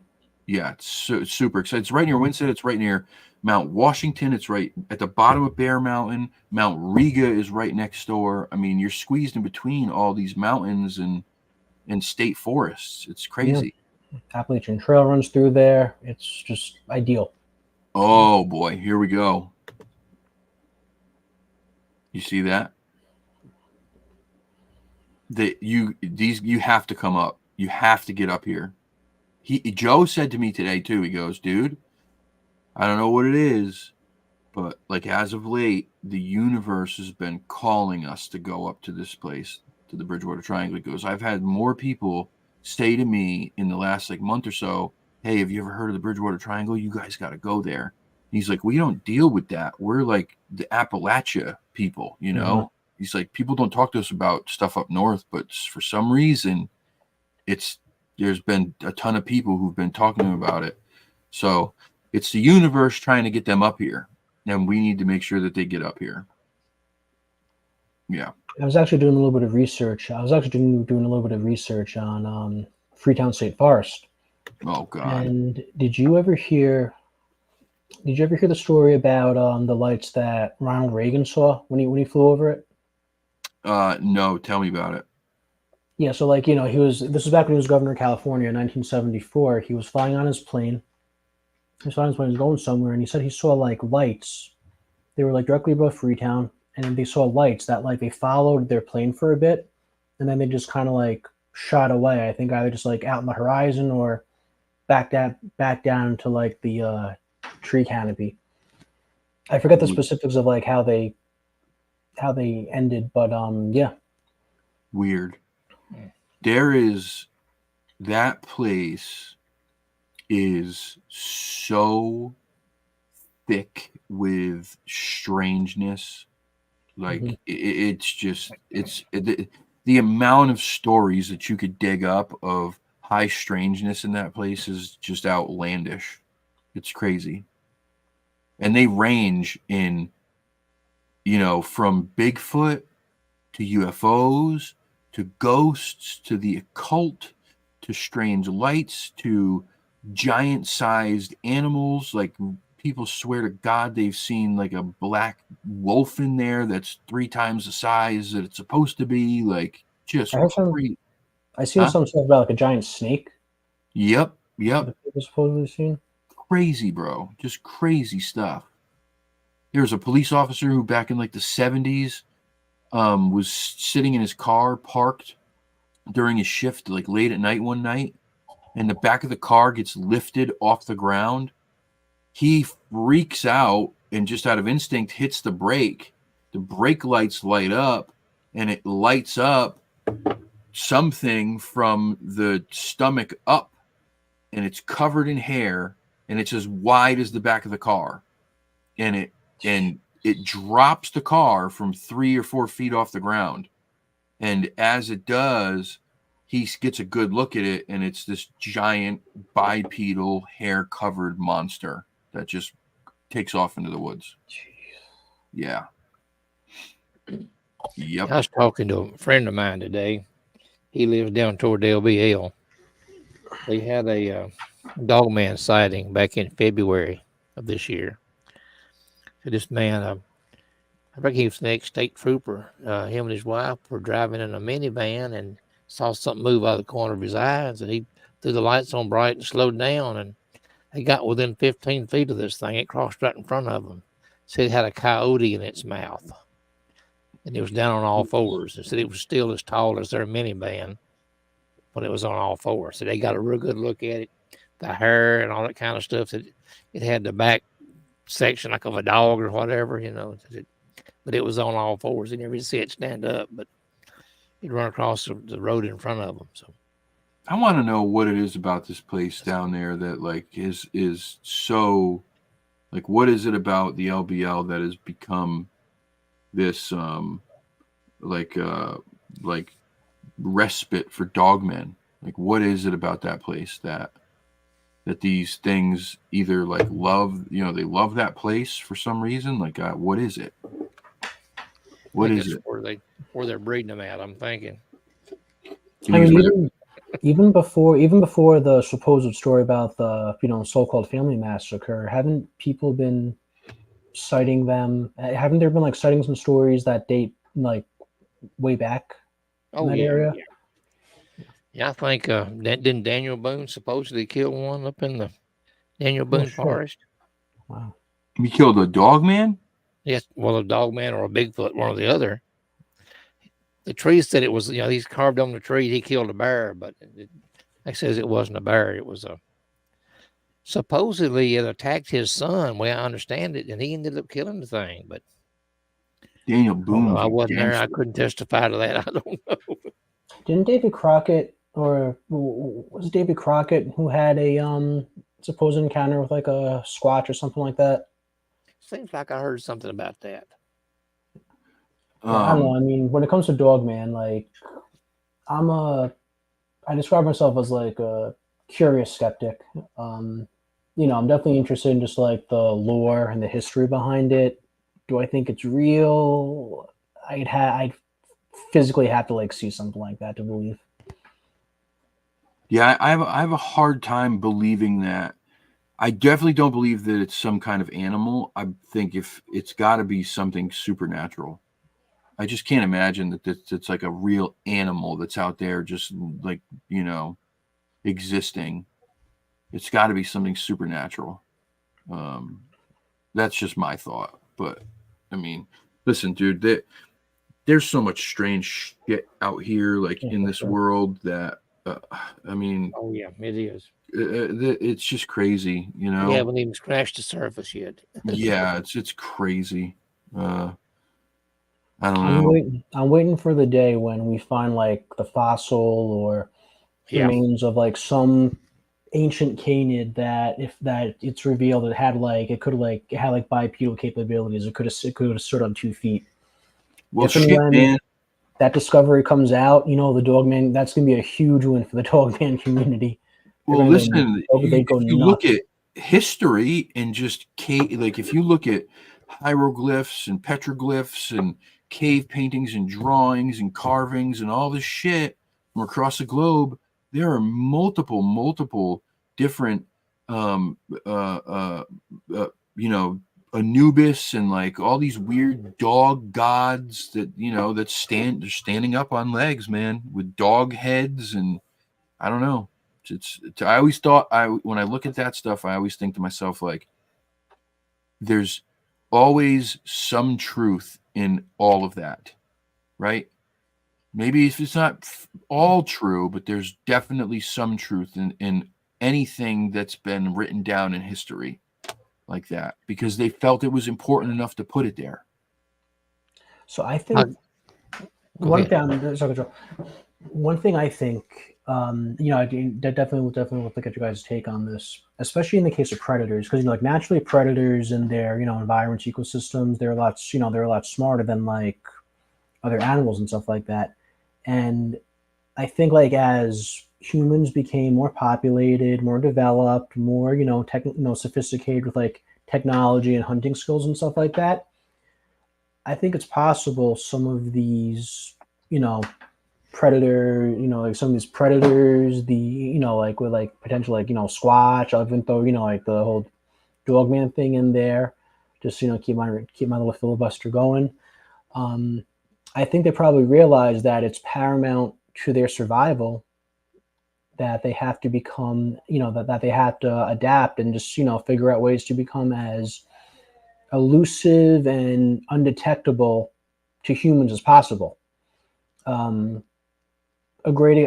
Yeah, it's super exciting. It's right near Winstead. It's right near Mount Washington. It's right at the bottom of Bear Mountain. Mount Riga is right next door. I mean, you're squeezed in between all these mountains and state forests. It's crazy. Yeah. Appalachian Trail runs through there. It's just ideal. Oh boy, here we go. You see that? You have to come up. You have to get up here. Joe said to me today too. He goes, dude, I don't know what it is, but like as of late, the universe has been calling us to go up to this place, to the Bridgewater Triangle. He goes, I've had more people say to me in the last like month or so, hey, have you ever heard of the Bridgewater Triangle? You guys got to go there. He's like, we don't deal with that. We're like the Appalachia people, Mhm. He's like, people don't talk to us about stuff up north, but for some reason, there's been a ton of people who've been talking to him about it. So it's the universe trying to get them up here, and we need to make sure that they get up here. Yeah. I was actually doing a little bit of research. I was actually doing a little bit of research on Freetown State Forest. Oh God. And did you ever hear the story about the lights that Ronald Reagan saw when he flew over it? No, tell me about it. Yeah, so this was back when he was governor of California in 1974. He was flying on his plane. He was going somewhere, and he said he saw like lights. They were like directly above Freetown, and then they saw lights that like they followed their plane for a bit, and then they just kind of like shot away. I think either just like out in the horizon or back down to like the tree canopy. I forget the specifics of like how they ended, but yeah. Weird. That place is so thick with strangeness. Like the amount of stories that you could dig up of high strangeness in that place is just outlandish. It's crazy. And they range in, from Bigfoot to UFOs to ghosts to the occult to strange lights to giant-sized animals. Like people swear to God they've seen like a black wolf in there that's 3 times the size that it's supposed to be. Like just crazy. I seen some stuff about like a giant snake. Yep. That people supposedly seen. Crazy, bro. Just crazy stuff. There was a police officer who back in like the 70s was sitting in his car parked during his shift like late at night one night, and the back of the car gets lifted off the ground. He freaks out and just out of instinct hits the brake. The brake lights light up, and it lights up something from the stomach up, and it's covered in hair, and it's as wide as the back of the car, and it drops the car from 3 or 4 feet off the ground. And as it does, he gets a good look at it, and it's this giant bipedal hair-covered monster that just takes off into the woods. Jeez. Yeah. Yep. I was talking to a friend of mine today. He lives down toward LBL. They had a dogman sighting back in February of this year. So this man, I think he was the ex-state trooper. Him and his wife were driving in a minivan and saw something move out of the corner of his eyes, and he threw the lights on bright and slowed down, and they got within 15 feet of this thing. It crossed right in front of them. Said it had a coyote in its mouth, and it was down on all fours. It said it was still as tall as their minivan when it was on all fours. So they got a real good look at it, the hair and all that kind of stuff. It had the back section like of a dog or whatever, but it was on all fours. You never see it stand up. But he'd run across the road in front of him. So I want to know what it is about this place down there that like is so like what is it about the LBL that has become this like like respite for dogmen? Like what is it about that place that these things either like love, you know, they love that place for some reason? Like what is it? What I think is that's it? where they're breeding them at. I'm thinking. Can I you mean, explain? even before the supposed story about the so-called family massacre, haven't people been citing them? Haven't there been like sightings and stories that date like way back in Oh that yeah, area? yeah. I think didn't Daniel Boone supposedly kill one up in the Daniel Oh Boone shit! forest? Wow. We killed a dog man? Yes, well, a dog man or a Bigfoot, one or the other. The tree said it was, he's carved on the tree. He killed a bear, but it says it wasn't a bear. It was a supposedly it attacked his son. Way I understand it, and he ended up killing the thing. But Daniel I don't know. Boone's I a wasn't there. I gangster. couldn't testify to that. I don't know. Didn't David Crockett or was it David Crockett who had a supposed encounter with like a squatch or something like that? Seems like I heard something about that. Yeah, I don't know. I mean, when it comes to Dogman, like I describe myself as like a curious skeptic. I'm definitely interested in just like the lore and the history behind it. Do I think it's real? I'd physically have to like see something like that to believe. Yeah, I have a hard time believing that. I definitely don't believe that it's some kind of animal. I think if it's got to be something supernatural. I just can't imagine that it's like a real animal that's out there just like, existing. It's got to be something supernatural. That's just my thought. But I mean, listen, dude, there's so much strange shit out here, like Yeah, in for this sure. world that, I mean, Oh yeah, it is. it's just crazy, We haven't even scratched the surface yet. Yeah, it's crazy. I don't I'm know. waiting for the day when we find like the fossil or Yeah, remains of like some ancient canid that if that it's revealed it had like it had like bipedal capabilities. It could have stood on 2 feet. Well, If and shit, when man. that discovery comes out, the Dogman, that's gonna be a huge win for the Dogman community. They're Well, gonna listen, they go if you look nuts. at history and just like if you look at hieroglyphs and petroglyphs and cave paintings and drawings and carvings and all this shit from across the globe, there are multiple different, um, uh, uh, Anubis and like all these weird dog gods that they're standing up on legs, man, with dog heads, and I don't know. I always thought when I look at that stuff, I always think to myself like, there's always some truth in all of that, right? Maybe if it's not all true, but there's definitely some truth in anything that's been written down in history like that, because they felt it was important enough to put it there. So I think go one ahead. thing. Sorry, Joe. One thing I think, I definitely will look at your guys' take on this, especially in the case of predators, because like naturally predators and their environments, ecosystems, they're a lot smarter than like other animals and stuff like that. And I think like as humans became more populated, more developed, more sophisticated with like technology and hunting skills and stuff like that, I think it's possible some of these predator, like some of these predators, the like with like potential like squatch. I'll even throw like the whole dogman thing in there, just keep my little filibuster going. I think they probably realize that it's paramount to their survival that they have to become, that they have to adapt and just figure out ways to become as elusive and undetectable to humans as possible. A great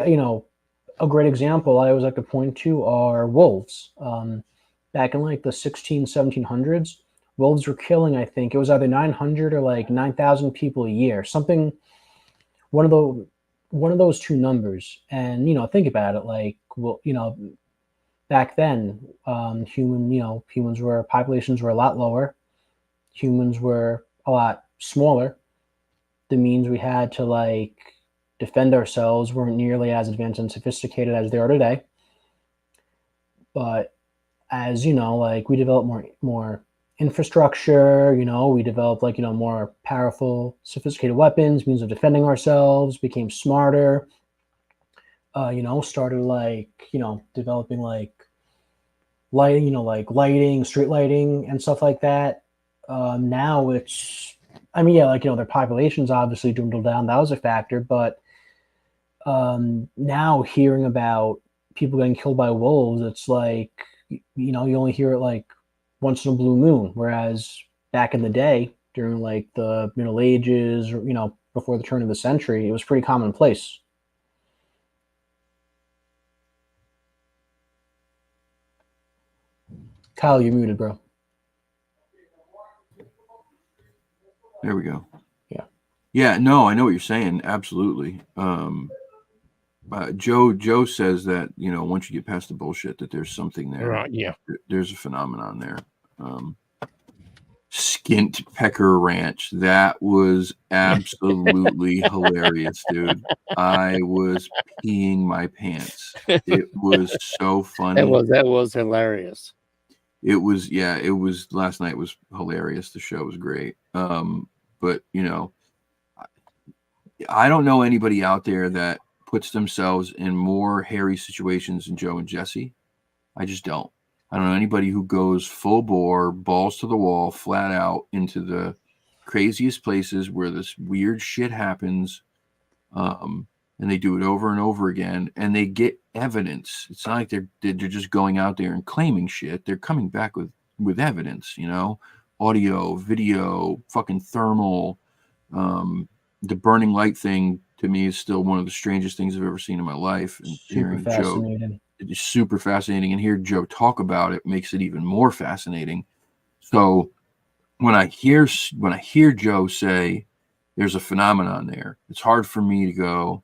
example I always like to point to are wolves. Back in like the 1700s, wolves were killing, I think it was either 900 or like 9,000 people a year. Something, one of the one of those two numbers. And think about it. Like, well, back then, populations were a lot lower. Humans were a lot smaller. The means we had to like defend ourselves weren't nearly as advanced and sophisticated as they are today. But as like we developed more infrastructure, we developed like more powerful, sophisticated weapons, means of defending ourselves, became smarter. Started like developing like lighting, like lighting, street lighting, and stuff like that. Now it's, I mean, yeah, like their populations obviously dwindled down. That was a factor, but now hearing about people getting killed by wolves, it's like you only hear it like once in a blue moon. Whereas back in the day, during like the Middle Ages, or before the turn of the century, it was pretty commonplace. Kyle, you're muted, bro. There we go. Yeah. Yeah, no, I know what you're saying. Absolutely. Joe says that, once you get past the bullshit, that there's something there. Right. Yeah. There's a phenomenon there. Skint Pecker Ranch. That was absolutely hilarious, dude. I was peeing my pants. It was so funny. That was hilarious. It was last night was hilarious. The show was great. But I don't know anybody out there that puts themselves in more hairy situations than Joe and Jesse. I just don't. I don't know anybody who goes full bore, balls to the wall, flat out into the craziest places where this weird shit happens. And they do it over and over again, and they get evidence. It's not like they're just going out there and claiming shit. They're coming back with evidence, audio, video, fucking thermal. The burning light thing to me is still one of the strangest things I've ever seen in my life. And Super fascinating. It is super fascinating, and hear Joe talk about it makes it even more fascinating. So when I hear Joe say there's a phenomenon there, it's hard for me to go,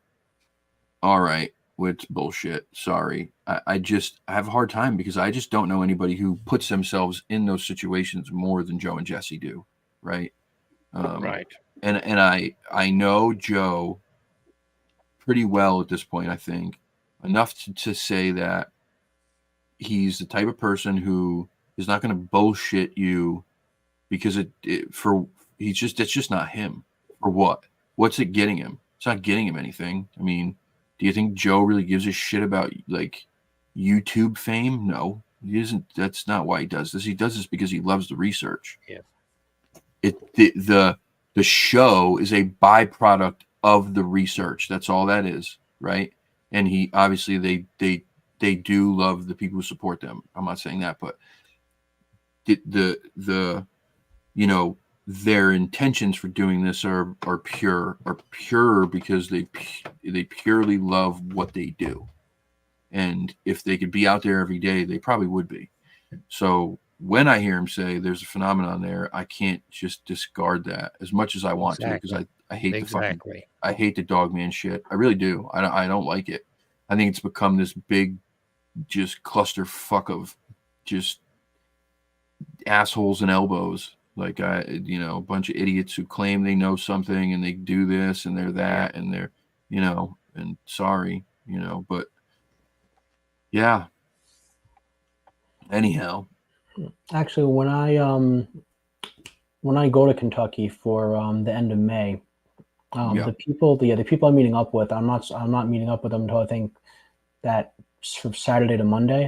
all right, well, it's bullshit. Sorry. I have a hard time because I just don't know anybody who puts themselves in those situations more than Joe and Jesse do. Right. Right. And I know Joe pretty well at this point, I think, enough to say that he's the type of person who is not going to bullshit you because it's just not him. For what? What's it getting him? It's not getting him anything. I mean, do you think Joe really gives a shit about like YouTube fame? No, he isn't. That's not why he does this. He does this because he loves the research. Yeah. The show is a byproduct of the research. That's all that is, right? And he obviously they do love the people who support them. I'm not saying that, but their intentions for doing this are pure because they purely love what they do. And if they could be out there every day, they probably would be. So when I hear him say there's a phenomenon there, I can't just discard that as much as I want to, because I hate I hate the dog man shit. I really do. I don't like it. I think it's become this big just clusterfuck of just assholes and elbows. Like a bunch of idiots who claim they know something and they do this and they're that and they're, and sorry, but yeah. Anyhow. Actually, when I go to Kentucky for the end of May, the people I'm meeting up with, I'm not meeting up with them until I think that from Saturday to Monday.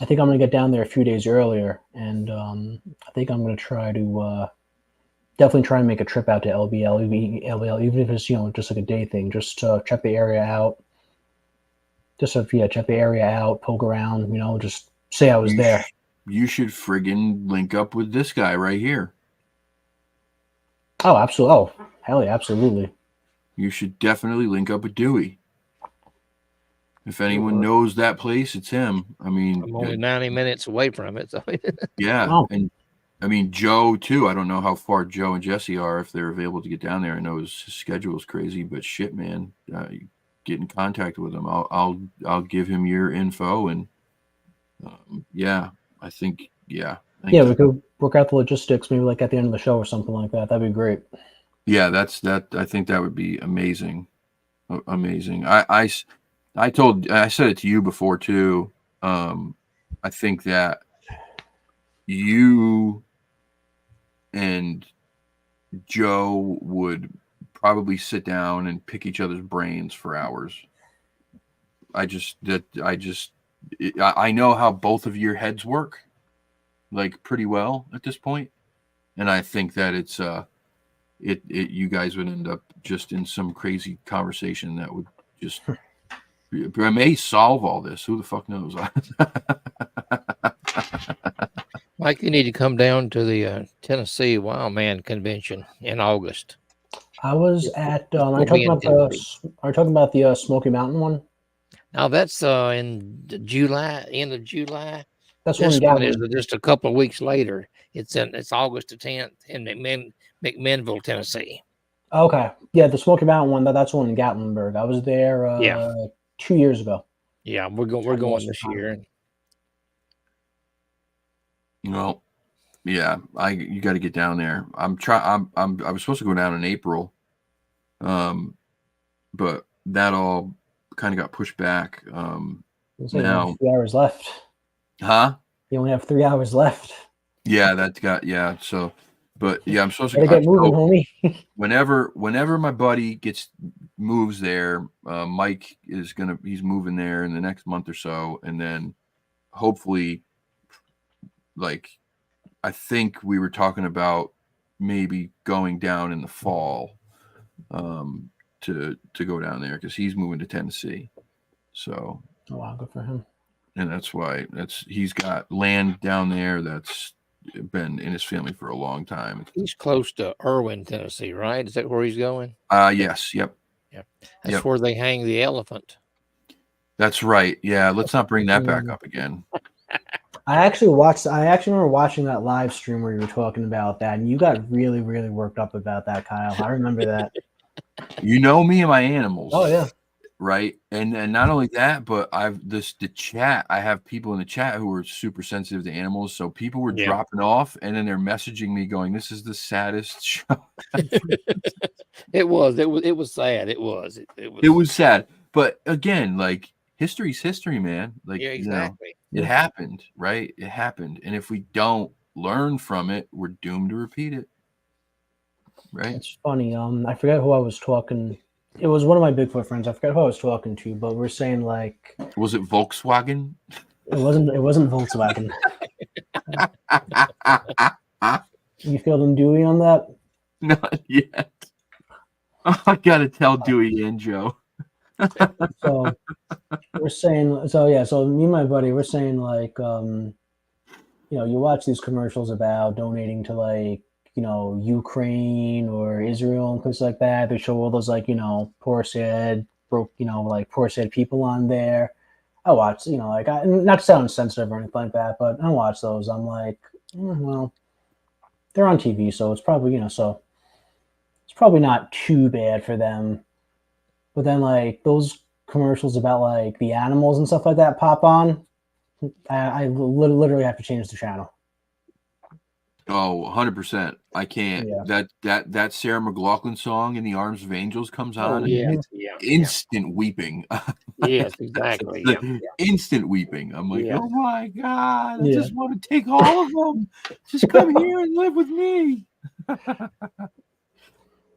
I think I'm gonna get down there a few days earlier, and I think I'm gonna try to definitely try and make a trip out to LBL, even if it's just like a day thing, just to check the area out. Check the area out, poke around, just say I was there. You should friggin' link up with this guy right here. Oh, absolutely. Oh, hell yeah, absolutely. You should definitely link up with Dewey. If anyone knows that place, it's him. I mean, I'm only 90 minutes away from it. So yeah. Oh. And I mean, Joe too. I don't know how far Joe and Jesse are if they're available to get down there. I know his schedule is crazy, but shit, man, you get in contact with him. I'll give him your info, and yeah, I think yeah, Yeah, we could work out the logistics maybe like at the end of the show or something like that. That'd be great. yeah, that. I think that would be amazing, amazing. I said it to you before too. I think that you and Joe would probably sit down and pick each other's brains for hours. I know how both of your heads work, like pretty well at this point, and I think that it's you guys would end up just in some crazy conversation that would just I may solve all this. Who the fuck knows? Mike, you need to come down to the Tennessee Wild Man Convention in August. I was at. Are you We'll be talking about the Smoky Mountain one? Now that's in July, end of July. That's This one one is Gatlin. just a couple of weeks later. It's August the 10th in McMinnville, Tennessee. Okay, yeah, the Smoky Mountain one. That's one in Gatlinburg. I was there 2 years ago. Yeah, we're going this year. Well, yeah, you got to get down there. I was supposed to go down in April, but that all kind of got pushed back. Now, Now, you have 3 hours left. huh? You only have 3 hours left. Yeah. So, but yeah, I'm supposed to Gotta get moving, homie. whenever my buddy moves there, Mike he's moving there in the next month or so, and then hopefully, like, I think we were talking about maybe going down in the fall, to go down there because he's moving to Tennessee. So, Oh wow, good for him. and that's why he's got land down there that's been in his family for a long time. He's close to Irwin, Tennessee, right? Is that where he's going? Yes, yep. Yeah, that's where they hang the elephant. That's right. Yeah, let's not bring that back up again. I actually remember watching that live stream where you were talking about that, and you got really, really worked up about that, Kyle. I remember that. You know me and my animals. Oh yeah. Right. And not only that, but the chat, I have people in the chat who are super sensitive to animals. So people were dropping off and then they're messaging me going, "This is the saddest show." It was sad. It was sad. But again, like, history's history, man. Like, yeah, exactly. It happened, right? It happened. And if we don't learn from it, we're doomed to repeat it. Right. It's funny. I forget who I was talking. It was one of my Bigfoot friends. I forget who I was talking to, but we're saying, like, was it Volkswagen? It wasn't Volkswagen. You feeling Dewey on that? Not yet. I gotta tell Dewey and Joe. So we're saying, so me and my buddy, we're saying, like, you watch these commercials about donating to, like, Ukraine or Israel and places like that. They show all those, like, poor sad people on there. I watch, like, not to sound sensitive or anything like that, but I watch those. I'm like, well, they're on TV, so it's probably, so it's probably not too bad for them. But then, like, those commercials about, like, the animals and stuff like that pop on, I literally have to change the channel. Oh, 100%. I can't. Yeah. That Sarah McLachlan song "In the Arms of Angels" comes on. Oh, yeah. Instant weeping. Yes, exactly. Instant weeping. I'm like, oh my God, I just want to take all of them. Just come here and live with me.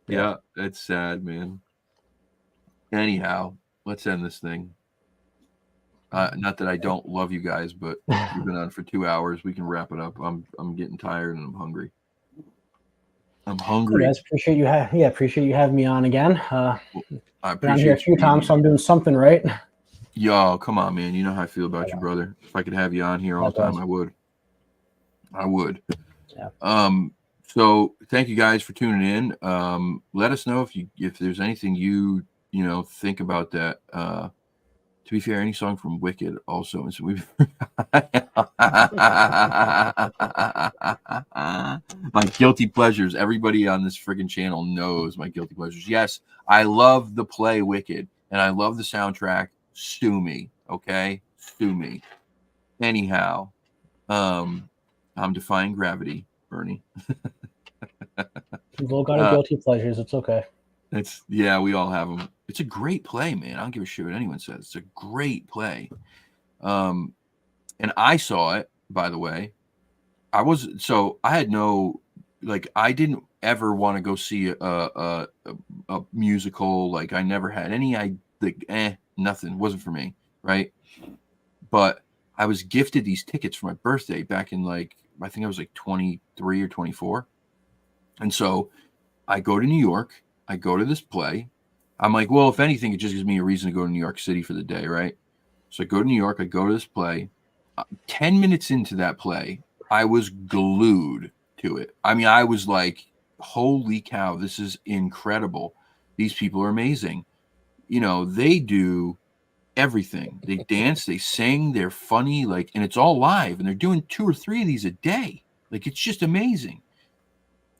Yeah, that's sad, man. Anyhow, let's end this thing. Not that I don't love you guys, but we've been on for 2 hours. We can wrap it up. I'm getting tired and I'm hungry. I'm hungry. Guys, appreciate you having me on again. I appreciate been on here a few times, so I'm doing something right. Yo, come on, man. You know how I feel about you, brother. If I could have you on here all the time, I would. Yeah. So thank you guys for tuning in. Let us know if there's anything you think about that To be fair, any song from Wicked also is my guilty pleasures. Everybody on this friggin' channel knows my guilty pleasures. Yes, I love the play Wicked, and I love the soundtrack. Sue me, okay? Sue me. Anyhow, I'm defying gravity, Bernie. We've all got our guilty pleasures. It's okay. We all have them. It's a great play, man. I don't give a shit what anyone says. It's a great play. And I saw it, by the way. I had no, like, I didn't ever want to go see a musical. Like, I never had any, nothing. It wasn't for me, right? But I was gifted these tickets for my birthday back in, like, I think I was like 23 or 24. And so I go to New York. I go to this play. I'm like, well, if anything, it just gives me a reason to go to New York City for the day, right? So I go to New York. I go to this play. 10 minutes into that play, I was glued to it. I mean, I was like, holy cow, this is incredible. These people are amazing. You know, they do everything. They dance, they sing, they're funny, like, and it's all live, and they're doing 2 or 3 of these a day. Like, it's just amazing.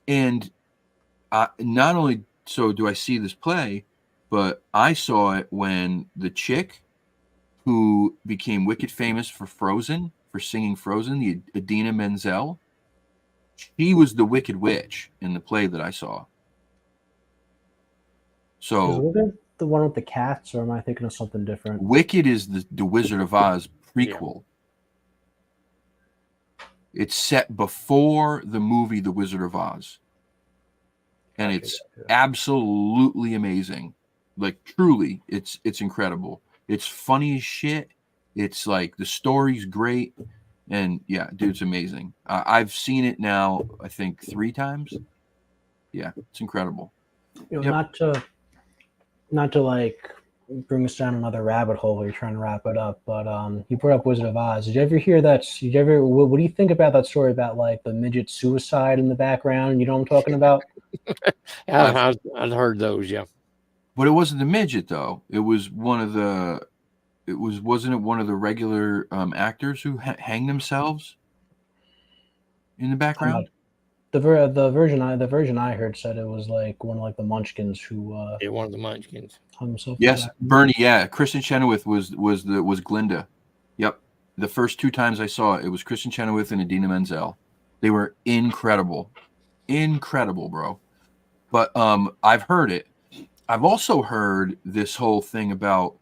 And not only so do I see this play, but I saw it when the chick who became wicked famous for Frozen, for singing Frozen, the Idina Menzel, she was the Wicked Witch in the play that I saw. So Is Wicked the one with the cats, or am I thinking of something different? Wicked is the Wizard of Oz prequel. Yeah. It's set before the movie The Wizard of Oz. And it's absolutely amazing. Like, truly, it's incredible. It's funny as shit. It's like, the story's great. And yeah, dude, it's amazing. I've seen it now, I think 3 times. Yeah, it's incredible. You know, not to like bring us down another rabbit hole where you're trying to wrap it up, but you brought up Wizard of Oz. Did you ever hear that? What do you think about that story about like the midget suicide in the background? You know what I'm talking about? I've heard those, yeah. But it wasn't the midget though. It was one of the. Wasn't it one of the regular actors who hanged themselves in the background? The version I heard said it was like one of like the Munchkins who one of the Munchkins hung himself. Yes, Bernie. Yeah, Kristen Chenoweth was Glinda. Yep. The first 2 times I saw it, it was Kristen Chenoweth and Idina Menzel. They were incredible, bro. But I've heard it. I've also heard this whole thing about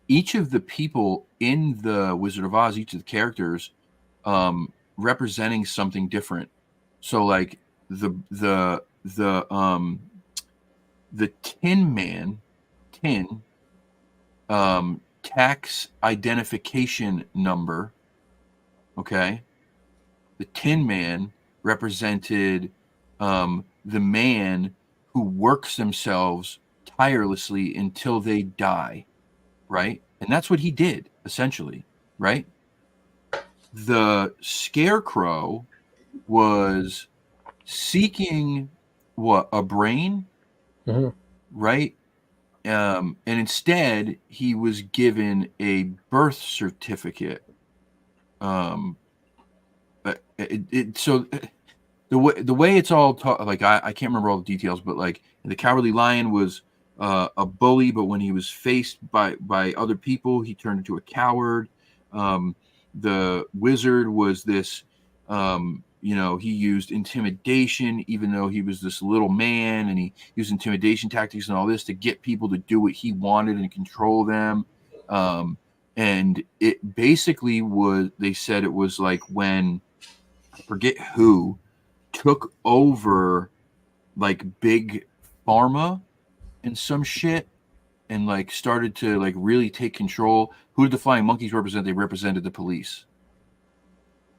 each of the people in the Wizard of Oz, each of the characters, representing something different. So like the Tin Man, tax identification number. Okay. The Tin Man represented the man who works themselves tirelessly until they die. Right? And that's what he did, essentially. Right? The Scarecrow was seeking a brain, right? And instead he was given a birth certificate. But so the way it's all like I can't remember all the details, but like the Cowardly Lion was a bully, but when he was faced by other people, he turned into a coward. The wizard was this. He used intimidation, even though he was this little man, and he used intimidation tactics and all this to get people to do what he wanted and control them. And it basically was, they said it was like when, I forget who, took over like big pharma and some shit and like started to like really take control. Who did the Flying Monkeys represent? They represented the police.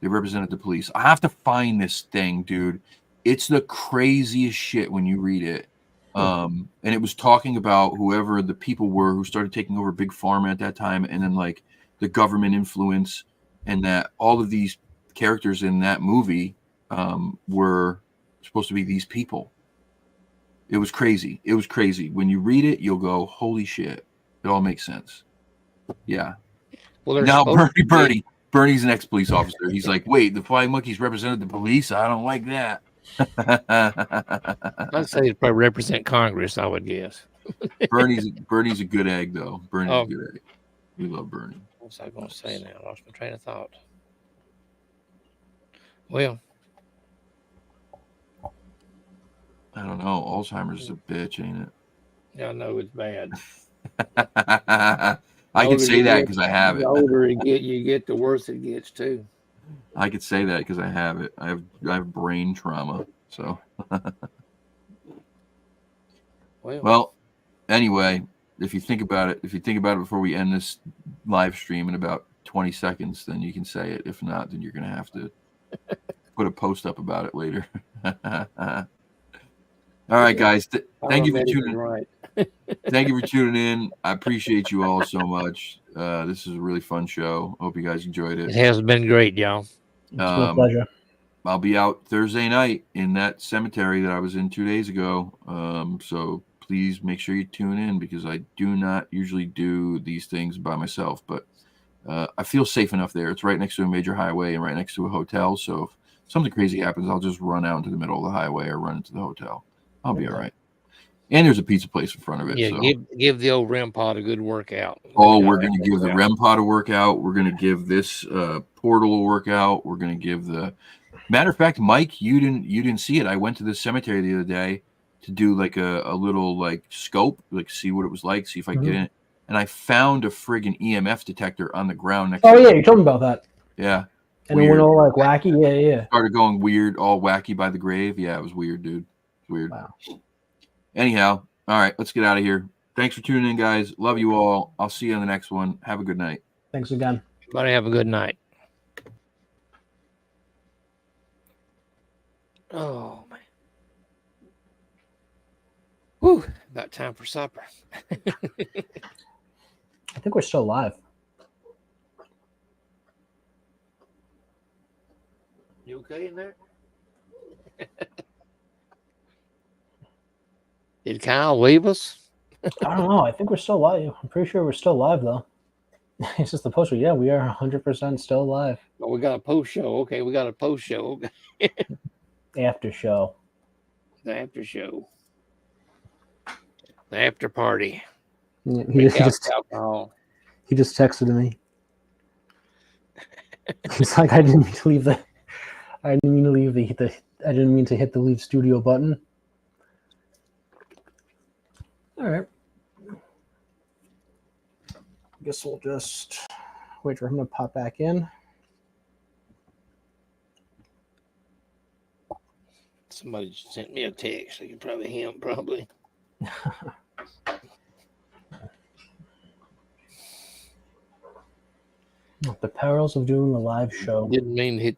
I have to find this thing, dude. It's the craziest shit when you read it. And it was talking about whoever the people were who started taking over big pharma at that time, and then like the government influence, and that all of these characters in that movie were supposed to be these people. It was crazy. When you read it, you'll go, holy shit. It all makes sense. Yeah. Well, they're Now supposed to be. Bernie's an ex-police officer. He's like, wait, the flying monkeys represented the police? I don't like that. I'd say they probably represent Congress, I would guess. Bernie's a good egg, though. Bernie's Oh. a good egg. We love Bernie. What was I going to say now? I lost my train of thought. Well, I don't know. Alzheimer's is a bitch, ain't it? yeah, I know it's bad. I can say that because I have it. The older you get, the worse it gets too. I could say that because I have it. I have brain trauma. So well, anyway, if you think about it before we end this live stream in about 20 seconds, then you can say it. If not, then you're gonna have to put a post up about it later. All right, guys. Thank you for tuning in. Right. Thank you for tuning in. I appreciate you all so much. This is a really fun show. Hope you guys enjoyed it. It has been great, y'all. It's my pleasure. I'll be out Thursday night in that cemetery that I was in 2 days ago. So please make sure you tune in because I do not usually do these things by myself, but I feel safe enough there. It's right next to a major highway and right next to a hotel. So if something crazy happens, I'll just run out into the middle of the highway or run into the hotel. I'll be all right. And there's a pizza place in front of it. Yeah, so. give the old REM pod a good workout. Oh, we're going to give the REM pod a workout. We're going to give this portal a workout. We're going to give the matter of fact, Mike, you didn't see it. I went to the cemetery the other day to do like a little like scope, like see what it was like, see if I could get in it. And I found a friggin' EMF detector on the ground next to yeah, you told me about that. Yeah. And weird. It went all like wacky. Yeah. Started going weird, all wacky by the grave. Yeah, it was weird, dude. Weird. Wow. Anyhow, all right, let's get out of here. Thanks for tuning in, guys. Love you all. I'll see you on the next one. Have a good night. Thanks again. Everybody have a good night. Oh, man. Whew, about time for supper. I think we're still live. You okay in there? Did Kyle leave us? I don't know. I think we're still live. I'm pretty sure we're still live, though. It's just the poster. Yeah, we are 100% still live. Oh, we got a post show. Okay, we got a post show. After show. The after show. The after party. Yeah, he just alcohol. He just texted me. He's like, I didn't mean to leave the. I didn't mean to leave the. I didn't mean to hit the leave studio button. All right. I guess we'll just wait for him to pop back in. Somebody just sent me a text. You can probably him, probably. The perils of doing a live show. Didn't mean to hit the